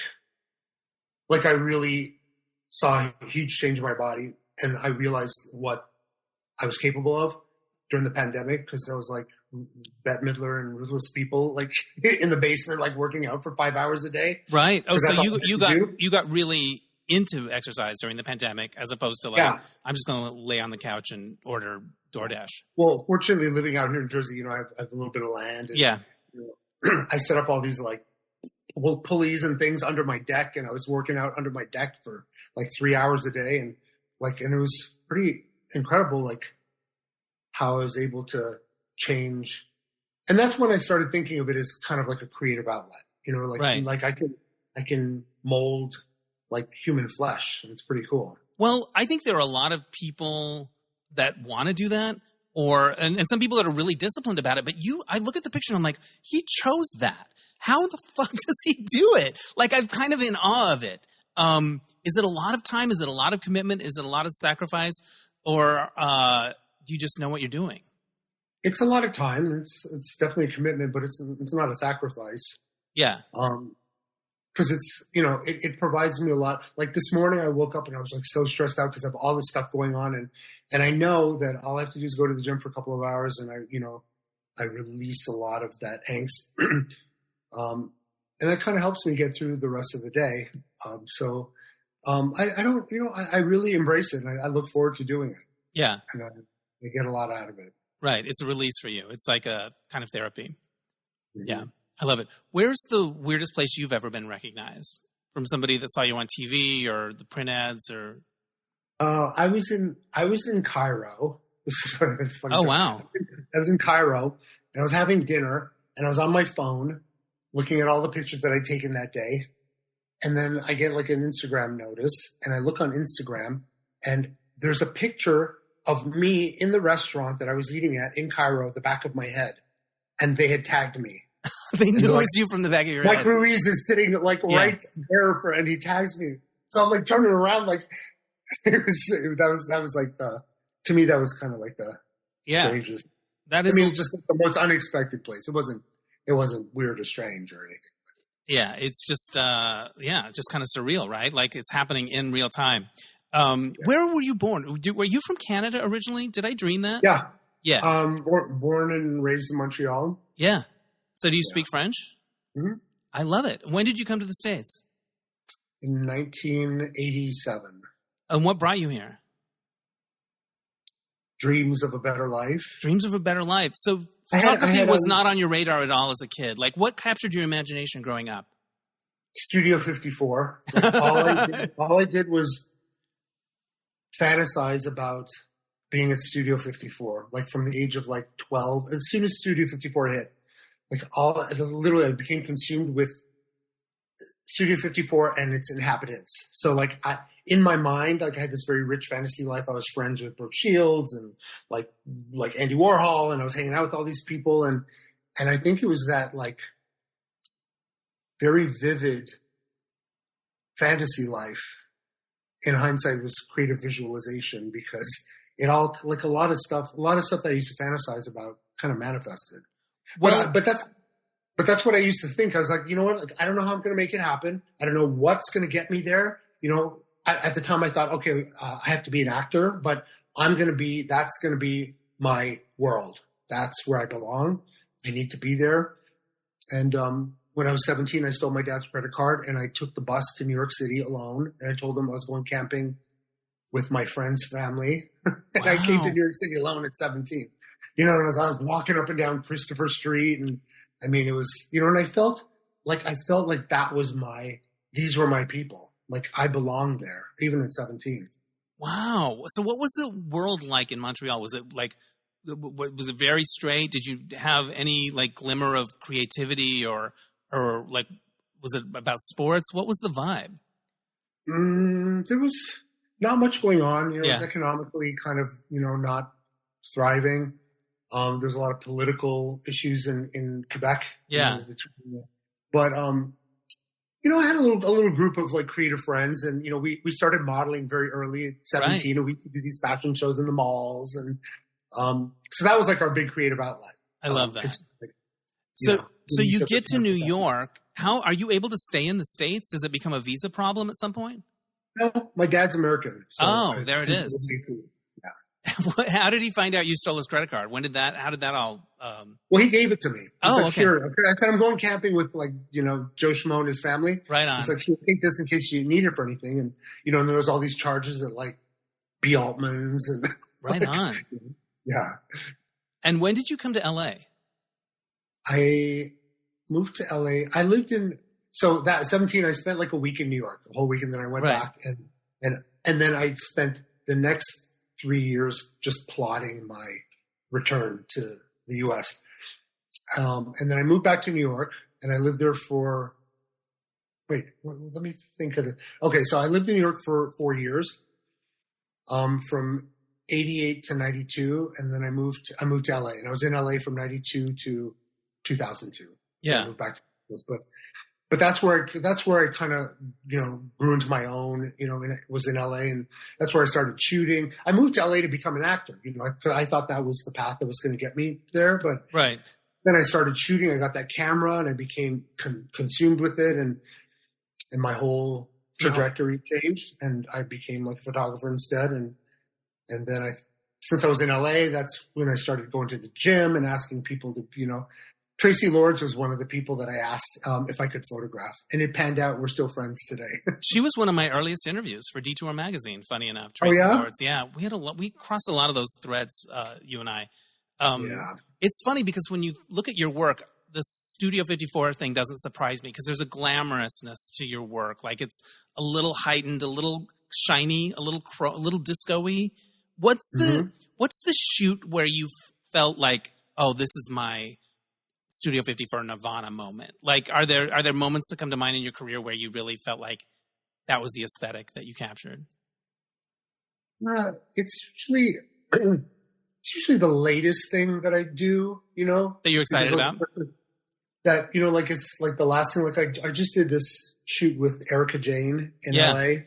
I really saw a huge change in my body, and I realized what I was capable of during the pandemic, because I was like Bette Midler and ruthless people like in the basement, like working out for 5 hours a day. Right. Oh, so you got really into exercise during the pandemic, as opposed to like, yeah. I'm just going to lay on the couch and order DoorDash. Well, fortunately, living out here in Jersey, I have a little bit of land. And, yeah. I set up all these like pulleys and things under my deck, and I was working out under my deck for like 3 hours a day, and it was pretty incredible, like how I was able to change. And that's when I started thinking of it as kind of like a creative outlet, right. Like I can mold like human flesh, and it's pretty cool. Well, I think there are a lot of people that want to do that, and some people that are really disciplined about it. But I look at the picture and I'm like, he chose that. How the fuck does he do it? Like, I'm kind of in awe of it. Is it a lot of time? Is it a lot of commitment? Is it a lot of sacrifice? Or do you just know what you're doing? It's a lot of time. It's definitely a commitment, but it's not a sacrifice. Yeah. Because it's, it provides me a lot. Like this morning I woke up and I was like so stressed out because I have all this stuff going on. And I know that all I have to do is go to the gym for a couple of hours, and I release a lot of that angst. And that kind of helps me get through the rest of the day. I don't, I really embrace it, and I look forward to doing it. Yeah. And I get a lot out of it. Right. It's a release for you. It's like a kind of therapy. Mm-hmm. Yeah. I love it. Where's the weirdest place you've ever been recognized? From somebody that saw you on TV or the print ads, or? I was in Cairo. Oh, wow. I was in Cairo, and I was having dinner, and I was on my phone looking at all the pictures that I'd taken that day. And then I get like an Instagram notice, and I look on Instagram, and there's a picture of me in the restaurant that I was eating at in Cairo at the back of my head. And they had tagged me. They knew it was you from the back of your head. Like Ruiz is sitting like right there and he tags me. So I'm like turning around, like that was like to me that was kind of like the strangest. That is, just the most unexpected place. It wasn't weird or strange or anything. Yeah, it's just just kind of surreal, right? Like it's happening in real time. Where were you born? Were you from Canada originally? Did I dream that? Yeah. Yeah. Born and raised in Montreal. Yeah. So do you speak French? Mm-hmm. I love it. When did you come to the States? In 1987. And what brought you here? Dreams of a better life. Dreams of a better life. So photography was not on your radar at all as a kid. Like, what captured your imagination growing up? Studio 54. Like, all I did was fantasize about being at Studio 54, like from the age of like 12. As soon as Studio 54 hit, like literally I became consumed with Studio 54 and its inhabitants. So like in my mind, like I had this very rich fantasy life. I was friends with Brooke Shields and like Andy Warhol, and I was hanging out with all these people. And I think it was that like very vivid fantasy life. In hindsight, was creative visualization, because it all, like a lot of stuff that I used to fantasize about kind of manifested. Well, but that's what I used to think. I was like, you know what? Like, I don't know how I'm going to make it happen. I don't know what's going to get me there. You know, at the time I thought, okay, I have to be an actor, but that's going to be my world. That's where I belong. I need to be there. And, when I was 17, I stole my dad's credit card and I took the bus to New York City alone. And I told them I was going camping with my friend's family. And wow. I came to New York City alone at 17. You know, and I was walking up and down Christopher Street. And I mean, it was, you know, and I felt like that was these were my people. Like I belonged there, even at 17. Wow. So what was the world like in Montreal? Was it like, was it very straight? Did you have any like glimmer of creativity or like, was it about sports? What was the vibe? There was not much going on. You know, it was economically kind of, you know, not thriving. There's a lot of political issues in Quebec. Yeah. You know, but, you know, I had a little group of like creative friends, and, you know, we started modeling very early at 17, right. And we could do these fashion shows in the malls. And, so that was like our big creative outlet. I love that. So you get to New York. How are you able to stay in the States? Does it become a visa problem at some point? No, my dad's American. So there it is. Yeah. How did he find out you stole his credit card? How did that all? Well, he gave it to me. Okay. Here. I said, I'm going camping with like, you know, Joe Schmo and his family. Right on. He's like, here, take this in case you need it for anything. And, you know, and there was all these charges at like B. Altman's and. Right on. Yeah. And when did you come to LA? I moved to LA. I lived at 17, I spent like a week in New York, a whole week, and then I went back and then I spent the next 3 years just plotting my return to the US. And then I moved back to New York, and I lived there let me think of it. Okay. So I lived in New York for 4 years, from 88 to 92. And then I moved to LA, and I was in LA from 92 to 2002. Yeah. I moved back to this, but that's where I kind of, you know, grew into my own, you know, and it was in LA, and that's where I started shooting. I moved to LA to become an actor. You know, I thought that was the path that was going to get me there, but right. Then I started shooting. I got that camera, and I became consumed with it, and my whole trajectory changed, and I became like a photographer instead. And then since I was in LA, that's when I started going to the gym and asking people to, you know, Tracy Lords was one of the people that I asked if I could photograph, and it panned out. We're still friends today. She was one of my earliest interviews for Detour magazine. Funny enough, Tracy Lords. Yeah, we crossed a lot of those threads, you and I. It's funny because when you look at your work, the Studio 54 thing doesn't surprise me because there's a glamorousness to your work. Like it's a little heightened, a little shiny, a little disco-y. What's the shoot where you felt like, oh, this is my Studio 54 Nirvana moment? Like, are there moments that come to mind in your career where you really felt like that was the aesthetic that you captured? It's usually the latest thing that I do, you know, that you're excited about. That, you know, like it's like the last thing. Like I just did this shoot with Erica Jane in LA,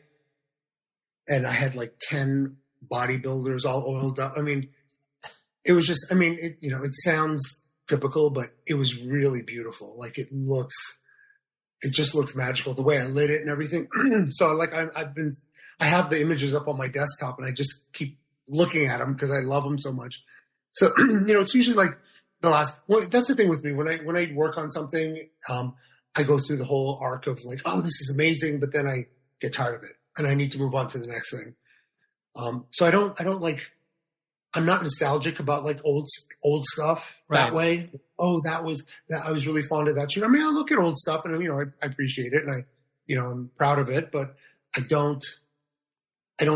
and I had like 10 bodybuilders all oiled up. I mean, it was just. I mean, it sounds typical, but it was really beautiful. Like it just looks magical the way I lit it and everything. So like I have the images up on my desktop, and I just keep looking at them because I love them so much. So, it's usually like the last, well, that's the thing with me. When I work on something, I go through the whole arc of like, oh, this is amazing. But then I get tired of it and I need to move on to the next thing. So I don't like, I'm not nostalgic about like old stuff that way. Oh, that I was really fond of that shit. I mean, I look at old stuff and, I appreciate it and I'm proud of it, but I don't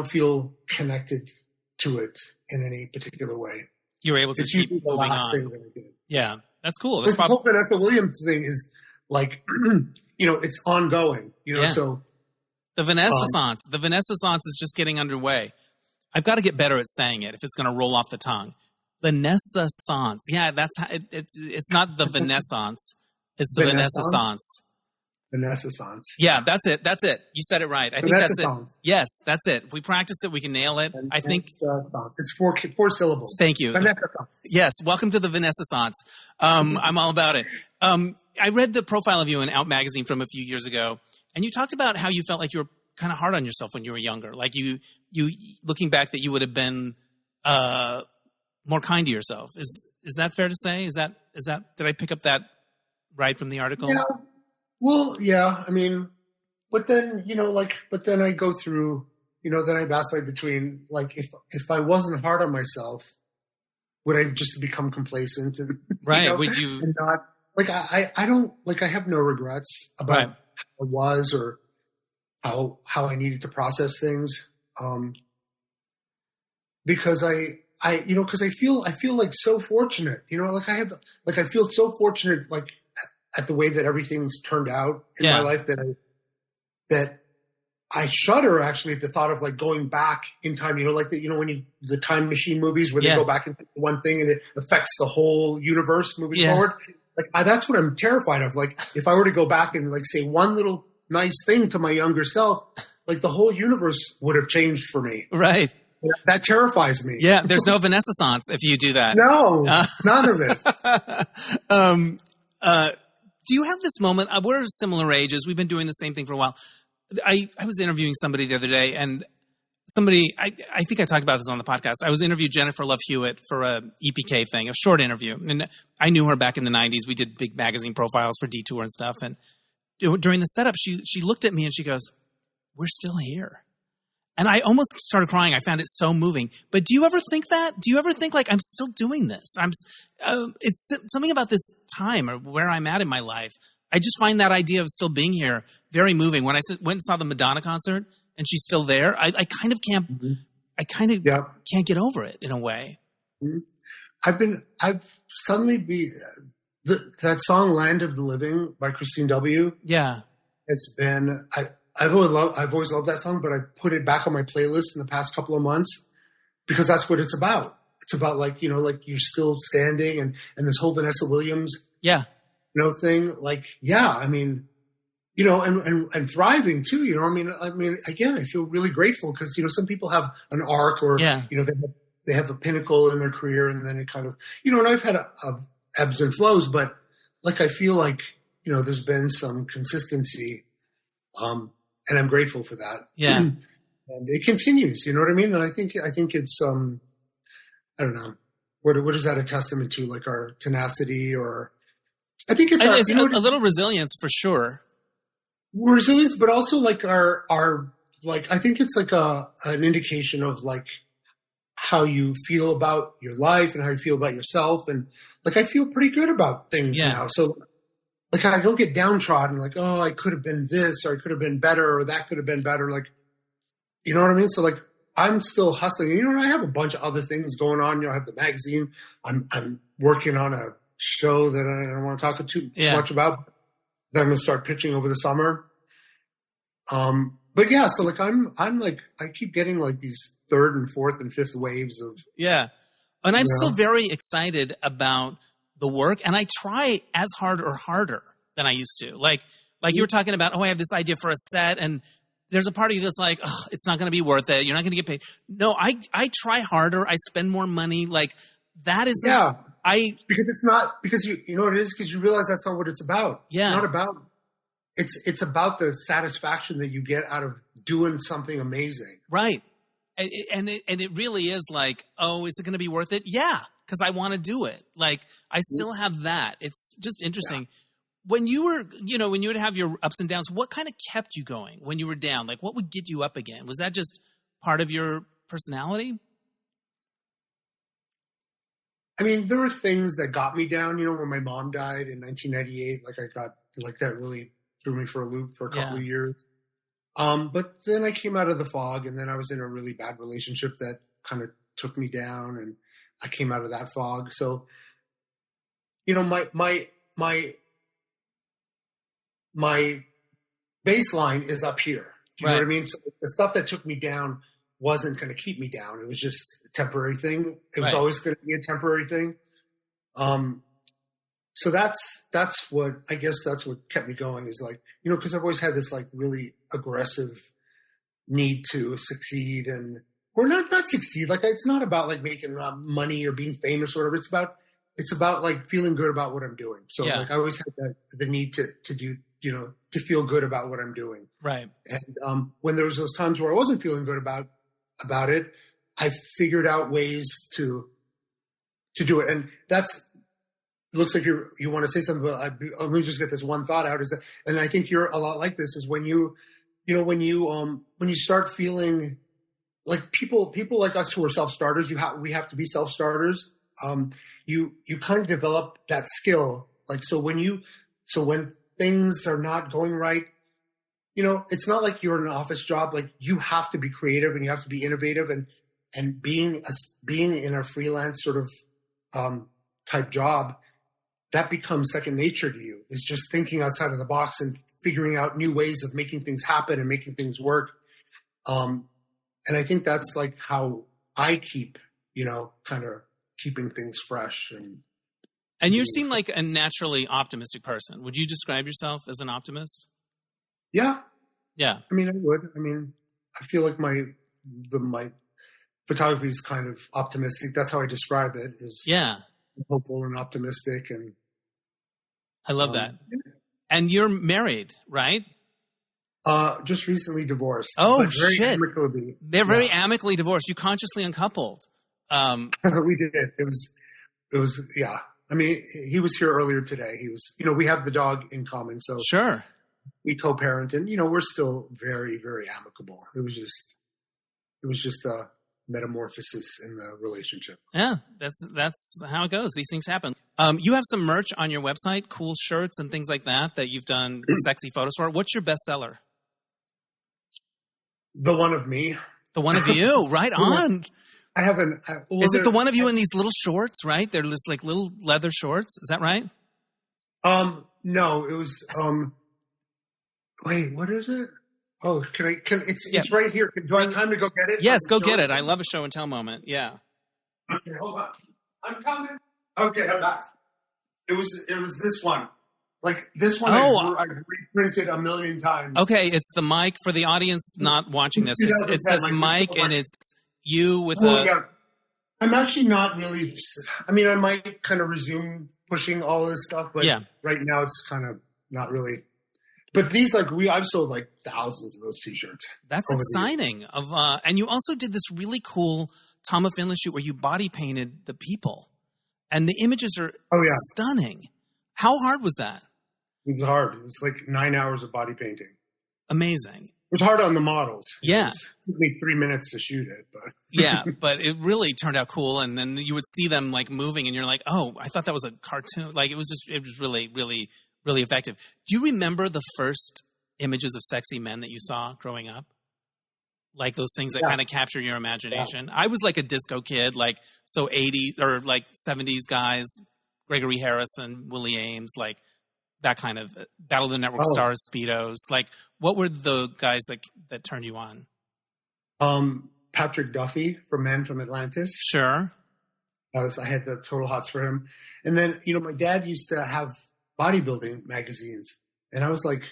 feel connected to it in any particular way. You were able to keep moving on. Yeah, that's cool. The whole Vanessa Williams thing is like, it's ongoing, so. The Vanessa-sance is just getting underway. I've got to get better at saying it if it's going to roll off the tongue. Vanessa-sance. Yeah, that's how it's not the Vanessa-sance. It's the Vanessa-sance. Vanessa-sance. Yeah, that's it. That's it. You said it right. I think that's it. Yes, that's it. If we practice it, we can nail it. I think it's four syllables. Thank you. Yes, welcome to the Vanessa-sance. I'm all about it. I read the profile of you in Out Magazine from a few years ago, and you talked about how you felt like you were kind of hard on yourself when you were younger. Like you looking back, that you would have been more kind to yourself. Is that fair to say? Is that did I pick up that right from the article? Yeah. Well, yeah. I mean, but then but then I go through, then I vacillate between like if I wasn't hard on myself, would I just become complacent and right? Would you and not like I don't like I have no regrets about how I was or how I needed to process things, because because I feel like so fortunate, I feel so fortunate like at the way that everything's turned out in my life that I shudder actually at the thought of like going back in time, like when the time machine movies where they go back into one thing and it affects the whole universe moving forward. Like that's what I'm terrified of. Like if I were to go back and like say one little nice thing to my younger self, like the whole universe would have changed for me. Right. That terrifies me. Yeah. There's no Vanessa-sance if you do that. No, none of it. Do you have this moment? We're similar ages. We've been doing the same thing for a while. I was interviewing somebody the other day, and somebody, I think I talked about this on the podcast. I was interviewing Jennifer Love Hewitt for a EPK thing, a short interview. And I knew her back in the 90s. We did big magazine profiles for Detour and stuff. And during the setup, she looked at me and she goes, "We're still here." And I almost started crying. I found it so moving. But do you ever think that? Do you ever think like, I'm still doing this? It's something about this time or where I'm at in my life. I just find that idea of still being here very moving. When I went and saw the Madonna concert and she's still there, I kind of can't, can't get over it in a way. Mm-hmm. I've suddenly that song "Land of the Living" by Christine W. Yeah. It's been, I've always loved that song, but I put it back on my playlist in the past couple of months because that's what it's about. It's about like, like you're still standing and this whole Vanessa Williams, thing. Like, I mean, and thriving too, I mean, again, I feel really grateful because, some people have an arc or, they have a pinnacle in their career and then it kind of, and I've had ebbs and flows, but like, I feel like, there's been some consistency, and I'm grateful for that. Yeah. And it continues, you know what I mean? And I think it's, I don't know, what is that a testament to? Like our tenacity or I think it's a little resilience for sure. Resilience, but also like our like, I think it's like an indication of like how you feel about your life and how you feel about yourself. And like, I feel pretty good about things now. So like, I don't get downtrodden, like, oh, I could have been this, or I could have been better, or that could have been better. Like, you know what I mean? So like, I'm still hustling. I have a bunch of other things going on. I have the magazine. I'm working on a show that I don't want to talk too much about that I'm going to start pitching over the summer. But yeah, so like, I'm like, I keep getting like these third and fourth and fifth waves of. Yeah. And I'm still very excited about the work, and I try as hard or harder than I used to. Like you were talking about, I have this idea for a set, and there's a part of you that's like, oh, it's not going to be worth it. You're not going to get paid. No, I try harder. I spend more money. Like that is because it's not because you know what it is, because you realize that's not what it's about. Yeah, it's not about. It's about the satisfaction that you get out of doing something amazing. Right, and it really is like, oh, is it going to be worth it? Yeah. because I want to do it. Like, I still have that. It's just interesting. Yeah. When you were, when you would have your ups and downs, what kind of kept you going when you were down? Like, what would get you up again? Was that just part of your personality? I mean, there were things that got me down, when my mom died in 1998, that really threw me for a loop for a couple of years. But then I came out of the fog, and then I was in a really bad relationship that kind of took me down, and I came out of that fog. So, my baseline is up here. Do you know what I mean? So the stuff that took me down wasn't going to keep me down. It was just a temporary thing. It was always going to be a temporary thing. So that's what kept me going is like, because I've always had this like really aggressive need to succeed or not succeed. Like, it's not about like making money or being famous or whatever. It's about like feeling good about what I'm doing. So like I always had the need to do, to feel good about what I'm doing. Right. And when there was those times where I wasn't feeling good about it, I figured out ways to do it. And it looks like you want to say something, but let me just get this one thought out. And I think you're a lot like this, is when you start feeling like people like us who are self-starters, we have to be self-starters. You kind of develop that skill. Like, so when things are not going right, it's not like you're in an office job. Like, you have to be creative and you have to be innovative, and being in a freelance sort of type job, that becomes second nature to you. It's just thinking outside of the box and figuring out new ways of making things happen and making things work. And I think that's like how I keep, kind of keeping things fresh. And you seem like a naturally optimistic person. Would you describe yourself as an optimist? Yeah. Yeah. I mean, I would. I mean, I feel like my photography is kind of optimistic. That's how I describe it, is hopeful and optimistic. And I love that. And you're married, right? Just recently divorced. Oh, shit. They're very amicably divorced. You consciously uncoupled. We did. It was, yeah. I mean, he was here earlier today. He was, we have the dog in common. So sure. We co-parent, and, we're still very, very amicable. It was just a metamorphosis in the relationship. Yeah, that's how it goes. These things happen. You have some merch on your website, cool shirts and things like that you've done sexy photos for. What's your bestseller? The one of me. The one of you, right on. I haven't. Is it the one of you in these little shorts, right? They're just like little leather shorts. Is that right? No, it was, wait, what is it? Oh, it's right here. Do I have time to go get it? Yes, go get it. I love a show and tell moment. Yeah. Okay, hold on. I'm coming. Okay, I'm back. It was this one. Like, this one I've reprinted a million times. Okay, it's the mic for the audience not watching this. It says mic, and it's you with Yeah. I'm actually not really, I mean, I might kind of resume pushing all of this stuff, but right now it's kind of not really. But these, I've sold like thousands of those T-shirts. That's exciting. And you also did this really cool Tom of Finland shoot where you body painted the people, and the images are stunning. How hard was that? It was hard. It was like 9 hours of body painting. Amazing. It was hard on the models. Yeah. It took me 3 minutes to shoot it, but yeah, but it really turned out cool. And then you would see them like moving, and you're like, oh, I thought that was a cartoon. Like, it was really, really, really effective. Do you remember the first images of sexy men that you saw growing up? Like those things that kind of capture your imagination. Yeah. I was like a disco kid, so 80s or 70s guys, Gregory Harrison, Willie Ames, like that kind of Battle of the Network Stars, Speedos. Like, what were the guys that turned you on? Patrick Duffy from Men from Atlantis. Sure. I had the total hots for him. And then, my dad used to have bodybuilding magazines, and I was like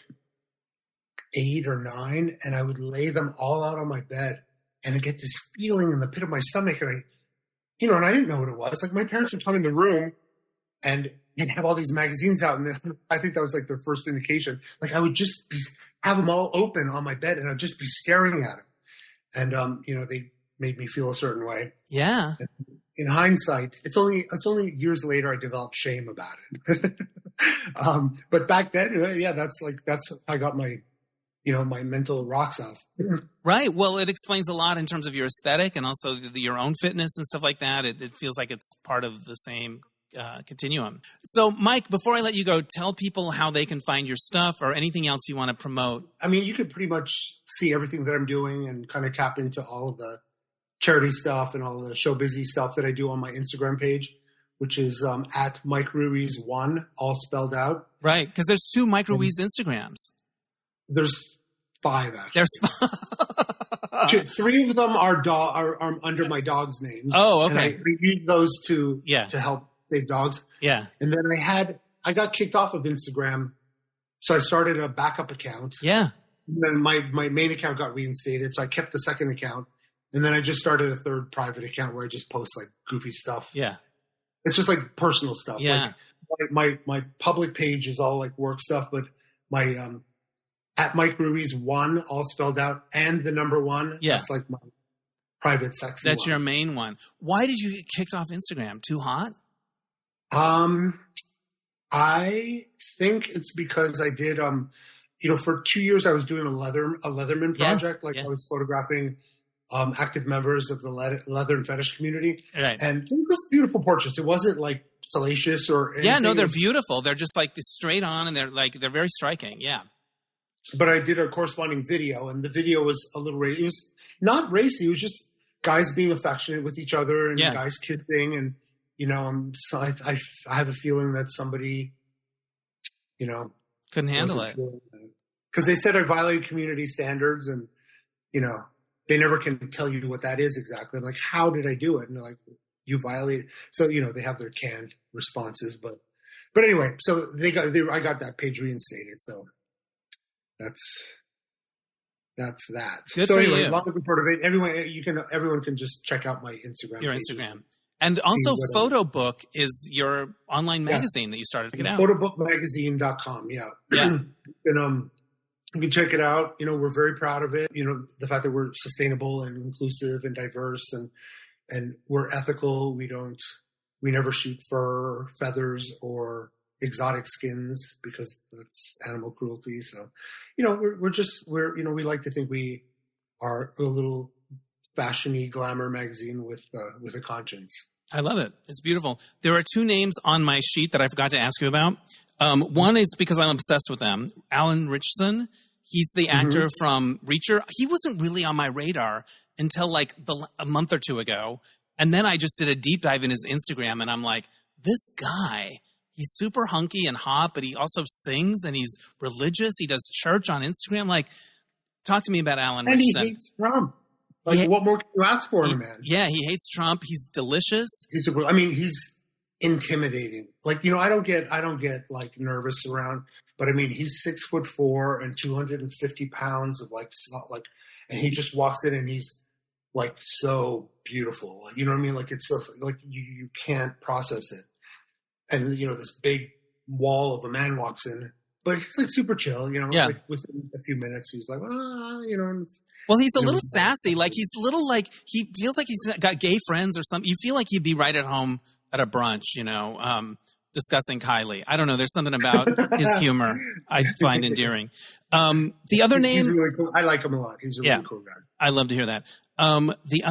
8 or 9, and I would lay them all out on my bed, and I get this feeling in the pit of my stomach, and and I didn't know what it was. Like, my parents would come in the room and have all these magazines out, and I think that was like their first indication. Like, I would just have them all open on my bed, and I'd just be staring at them, and they made me feel a certain way. Yeah. in hindsight, it's only years later I developed shame about it. But back then, yeah, that's I got my, my mental rocks off. Right. Well, it explains a lot in terms of your aesthetic and also your own fitness and stuff like that. It feels like it's part of the same continuum. So, Mike, before I let you go, tell people how they can find your stuff or anything else you want to promote. I mean, you could pretty much see everything that I'm doing and kind of tap into all of the charity stuff and all the show busy stuff that I do on my Instagram page, which is at Mike Ruiz 1, all spelled out. Right, because there's 2 Mike Ruiz Instagrams. There's 5, actually. There's 3 of them are under my dog's names. Oh, okay. And I use those to help save dogs. Yeah. And then I got kicked off of Instagram, so I started a backup account. Yeah. And then my main account got reinstated, so I kept the second account. And then I just started a third private account where I just post like goofy stuff. Yeah. It's just like personal stuff. Yeah. Like my public page is all like work stuff, but my at Mike Ruiz 1, all spelled out, and the number 1. Yeah. That's like my private sexy That's one. your main one. Why did you get kicked off Instagram? Too hot? I think it's because I did for 2 years I was doing a Leatherman project. I was photographing active members of the leather and fetish community. Right. And it was beautiful portraits. It wasn't like salacious or anything. Yeah, no, they're beautiful. They're just like straight on and they're very striking. Yeah. But I did a corresponding video, and the video was a little racy. It was not racy. It was just guys being affectionate with each other and guys kissing. And, so I have a feeling that somebody, couldn't handle it. Because they said I violated community standards, and, they never can tell you what that is exactly. I'm like, how did I do it? And they're like, you violated. So, they have their canned responses. But anyway, so I got that page reinstated. So that's that. Good so for anyway, you. long part of it. Everyone can just check out my Instagram. Your Instagram. And also Photo Book is your online magazine that you started. Photobookmagazine.com. Yeah. Yeah. And, you can check it out. We're very proud of it. The fact that we're sustainable and inclusive and diverse and we're ethical. We never shoot fur, feathers, or exotic skins because that's animal cruelty. So, we like to think we are a little fashiony glamour magazine with a conscience. I love it. It's beautiful. There are 2 names on my sheet that I forgot to ask you about. One is because I'm obsessed with them. Alan Ritchson. He's the actor from Reacher. He wasn't really on my radar until like a month or 2 ago. And then I just did a deep dive in his Instagram and I'm like, this guy, he's super hunky and hot, but he also sings and he's religious. He does church on Instagram. Like, talk to me about Alan Ritchson. And he hates Trump. What more can you ask for him, man? Yeah, he hates Trump. He's delicious. He's intimidating. Like, I don't get like nervous around, but I mean, he's 6'4" and 250 pounds of like, and he just walks in and he's like so beautiful. You know what I mean? Like it's so like you can't process it. And this big wall of a man walks in, but he's like super chill. Like within a few minutes, he's like, Well, he's a little sassy. Like he's little like he feels like he's got gay friends or something. You feel like he'd be right at home at a brunch, discussing Kylie. I don't know. There's something about his humor I find endearing. The other name, he's really cool. I like him a lot. He's a really cool guy. I love to hear that. The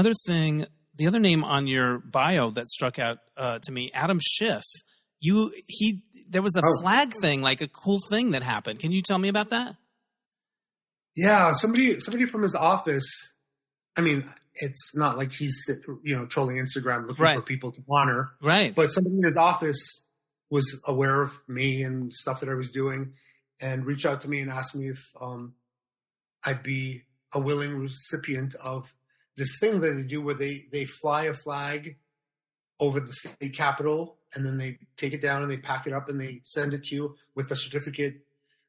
other name on your bio that struck out to me, Adam Schiff. There was a flag thing, like a cool thing that happened. Can you tell me about that? Yeah, somebody from his office. I mean, it's not like he's trolling Instagram looking for people to honor. Right. But somebody in his office was aware of me and stuff that I was doing and reached out to me and asked me if I'd be a willing recipient of this thing that they do where they fly a flag over the state capitol and then they take it down and they pack it up and they send it to you with a certificate.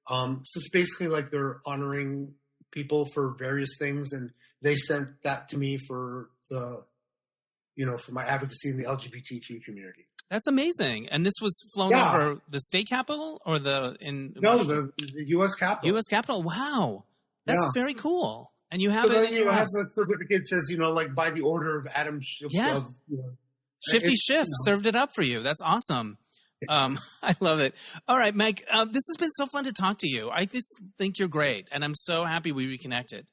So it's basically like they're honoring people for various things, and they sent that to me for for my advocacy in the LGBTQ community. That's amazing. And this was flown over the state capitol or the U.S. Capitol. U.S. Capitol. Wow. That's very cool. And you have it in your house. The certificate says, like by the order of Adam Schiff. Yeah. Shifty Shift served it up for you. That's awesome. I love it. All right, Mike, this has been so fun to talk to you. I just think you're great, and I'm so happy we reconnected.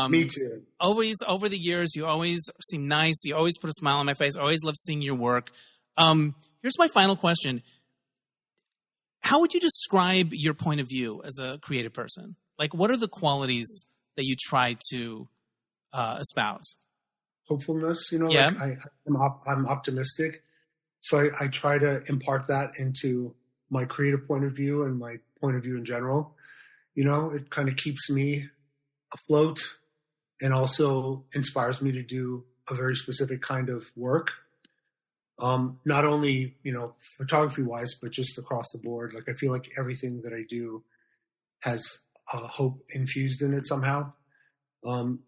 Me too. Always, over the years, you always seem nice. You always put a smile on my face. I always love seeing your work. Here's my final question. How would you describe your point of view as a creative person? Like, what are the qualities that you try to espouse? Hopefulness, like I'm optimistic. So I try to impart that into my creative point of view and my point of view in general. It kind of keeps me afloat and also inspires me to do a very specific kind of work. Not only, photography wise, but just across the board. Like, I feel like everything that I do has hope infused in it somehow. And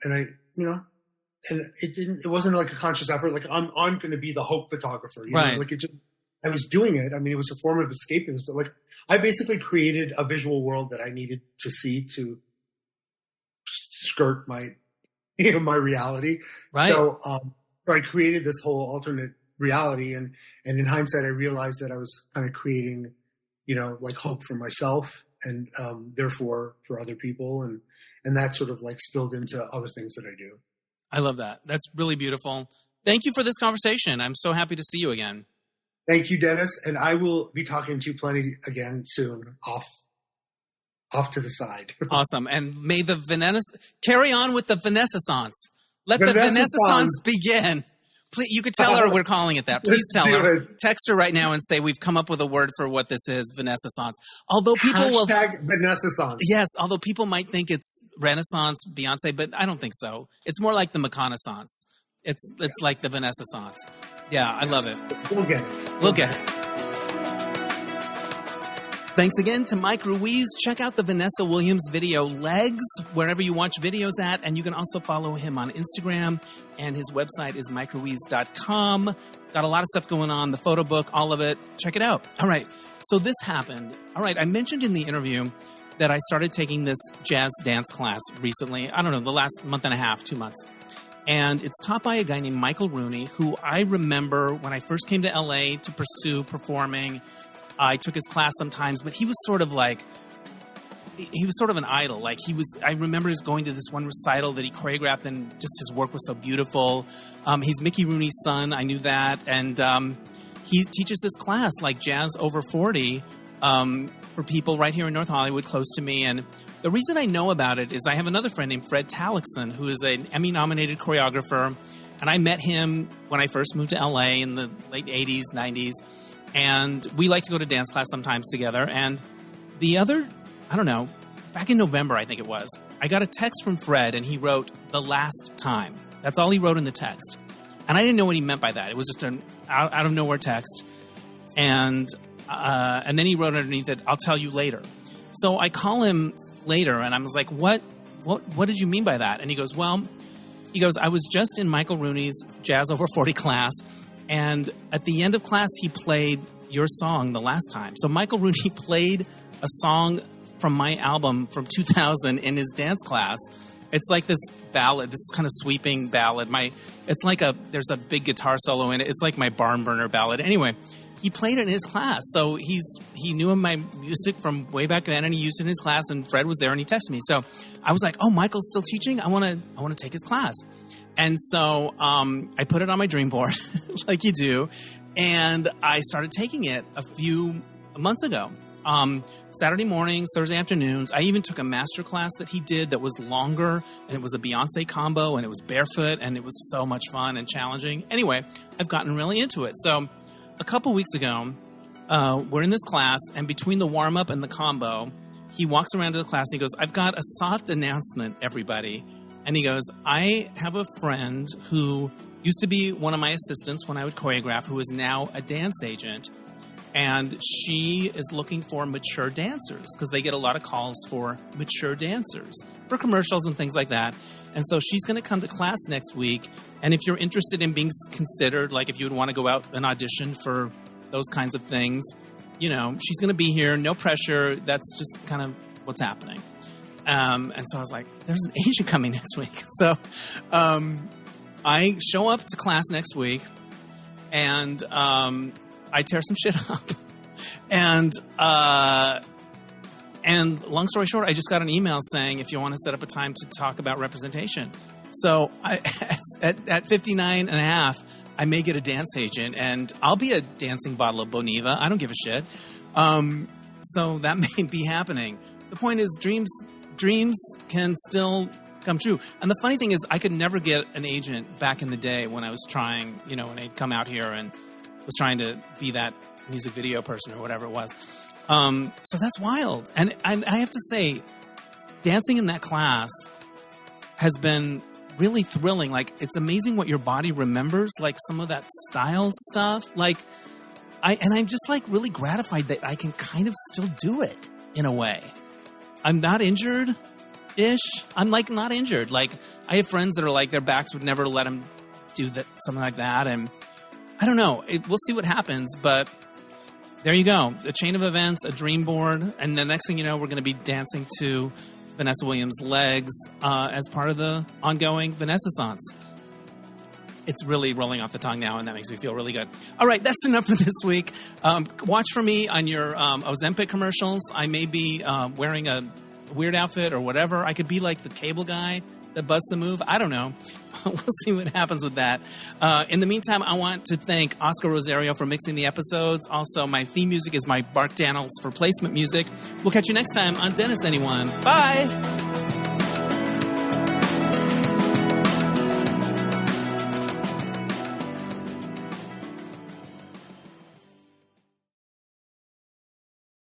it wasn't like a conscious effort. Like, I'm going to be the hope photographer. Right. Like, I was doing it. I mean, it was a form of escapism. So, like, I basically created a visual world that I needed to see to skirt my, my reality. Right. So, I created this whole alternate reality. And in hindsight, I realized that I was kind of creating, like, hope for myself and, therefore for other people. And that sort of like spilled into other things that I do. I love that. That's really beautiful. Thank you for this conversation. I'm so happy to see you again. Thank you, Dennis. And I will be talking to you plenty again soon, off to the side. Awesome. And may the carry on with the Venaissance. Let the Venaissance begin. Please, you could tell her we're calling it that. Please tell her. Text her right now and say we've come up with a word for what this is, Venaissance. Although people will Venaissance. Yes, although people might think it's Renaissance, Beyonce, but I don't think so. It's more like the McConaissance. It's like the Venaissance. Yeah, I love it. We'll get it. We'll get it. Thanks again to Mike Ruiz. Check out the Vanessa Williams video Legs wherever you watch videos at. And you can also follow him on Instagram. And his website is mikeruiz.com. Got a lot of stuff going on, the photo book, all of it. Check it out. All right. So this happened. All right. I mentioned in the interview that I started taking this jazz dance class recently. I don't know, the last month and a half, 2 months. And it's taught by a guy named Michael Rooney, who I remember when I first came to LA to pursue performing. I took his class sometimes, but he was sort of an idol. Like, I remember just going to this one recital that he choreographed, and just his work was so beautiful. He's Mickey Rooney's son. I knew that. And he teaches this class, like Jazz Over 40, for people right here in North Hollywood, close to me. And the reason I know about it is I have another friend named Fred Tallickson, who is an Emmy-nominated choreographer. And I met him when I first moved to LA in the late 80s, 90s. And we like to go to dance class sometimes together. And the other, I don't know, back in November, I think it was, I got a text from Fred, and he wrote, "The last time." That's all he wrote in the text. And I didn't know what he meant by that. It was just an out of nowhere text. And then he wrote underneath it, "I'll tell you later." So I call him later, and I was like, what did you mean by that? And he goes, I was just in Michael Rooney's Jazz Over 40 class, and at the end of class, he played your song, "The Last Time." So Michael Rooney played a song from my album from 2000 in his dance class. It's like this ballad, this kind of sweeping ballad. There's a big guitar solo in it. It's like my barn burner ballad. Anyway, he played it in his class. So he knew my music from way back then, and he used it in his class, and Fred was there, and he texted me. So I was like, oh, Michael's still teaching? I want to take his class. And so I put it on my dream board, like you do, and I started taking it a few months ago. Saturday mornings, Thursday afternoons. I even took a master class that he did that was longer, and it was a Beyonce combo, and it was barefoot, and it was so much fun and challenging. Anyway, I've gotten really into it. So a couple weeks ago, we're in this class, and between the warm-up and the combo, he walks around to the class, and he goes, "I've got a soft announcement, everybody." And he goes, "I have a friend who used to be one of my assistants when I would choreograph, who is now a dance agent. And she is looking for mature dancers because they get a lot of calls for mature dancers for commercials and things like that. And so she's going to come to class next week. And if you're interested in being considered, like if you would want to go out and audition for those kinds of things, she's going to be here. No pressure. That's just kind of what's happening." And so I was like, there's an agent coming next week. So I show up to class next week, and I tear some shit up. And long story short, I just got an email saying if you want to set up a time to talk about representation. So at 59 and a half, I may get a dance agent, and I'll be a dancing bottle of Boniva. I don't give a shit. So that may be happening. The point is, dreams can still come true. And the funny thing is, I could never get an agent back in the day when I was trying, when I'd come out here and was trying to be that music video person or whatever it was. So that's wild. And I have to say, dancing in that class has been really thrilling. Like, it's amazing what your body remembers, like some of that style stuff. Like, I'm just like really gratified that I can kind of still do it in a way. I'm not injured-ish. I'm like not injured. Like, I have friends that are like their backs would never let them do that, something like that. And I don't know. We'll see what happens, but there you go. A chain of events, a dream board, and the next thing you know, we're going to be dancing to Vanessa Williams' Legs as part of the ongoing Vanessa-sance. It's really rolling off the tongue now, and that makes me feel really good. All right, that's enough for this week. Watch for me on your Ozempic commercials. I may be wearing a weird outfit or whatever. I could be like the cable guy that busts a move. I don't know. We'll see what happens with that. In the meantime, I want to thank Oscar Rosario for mixing the episodes. Also, my theme music is my Bark Daniels for placement music. We'll catch you next time on Dennis Anyone. Bye!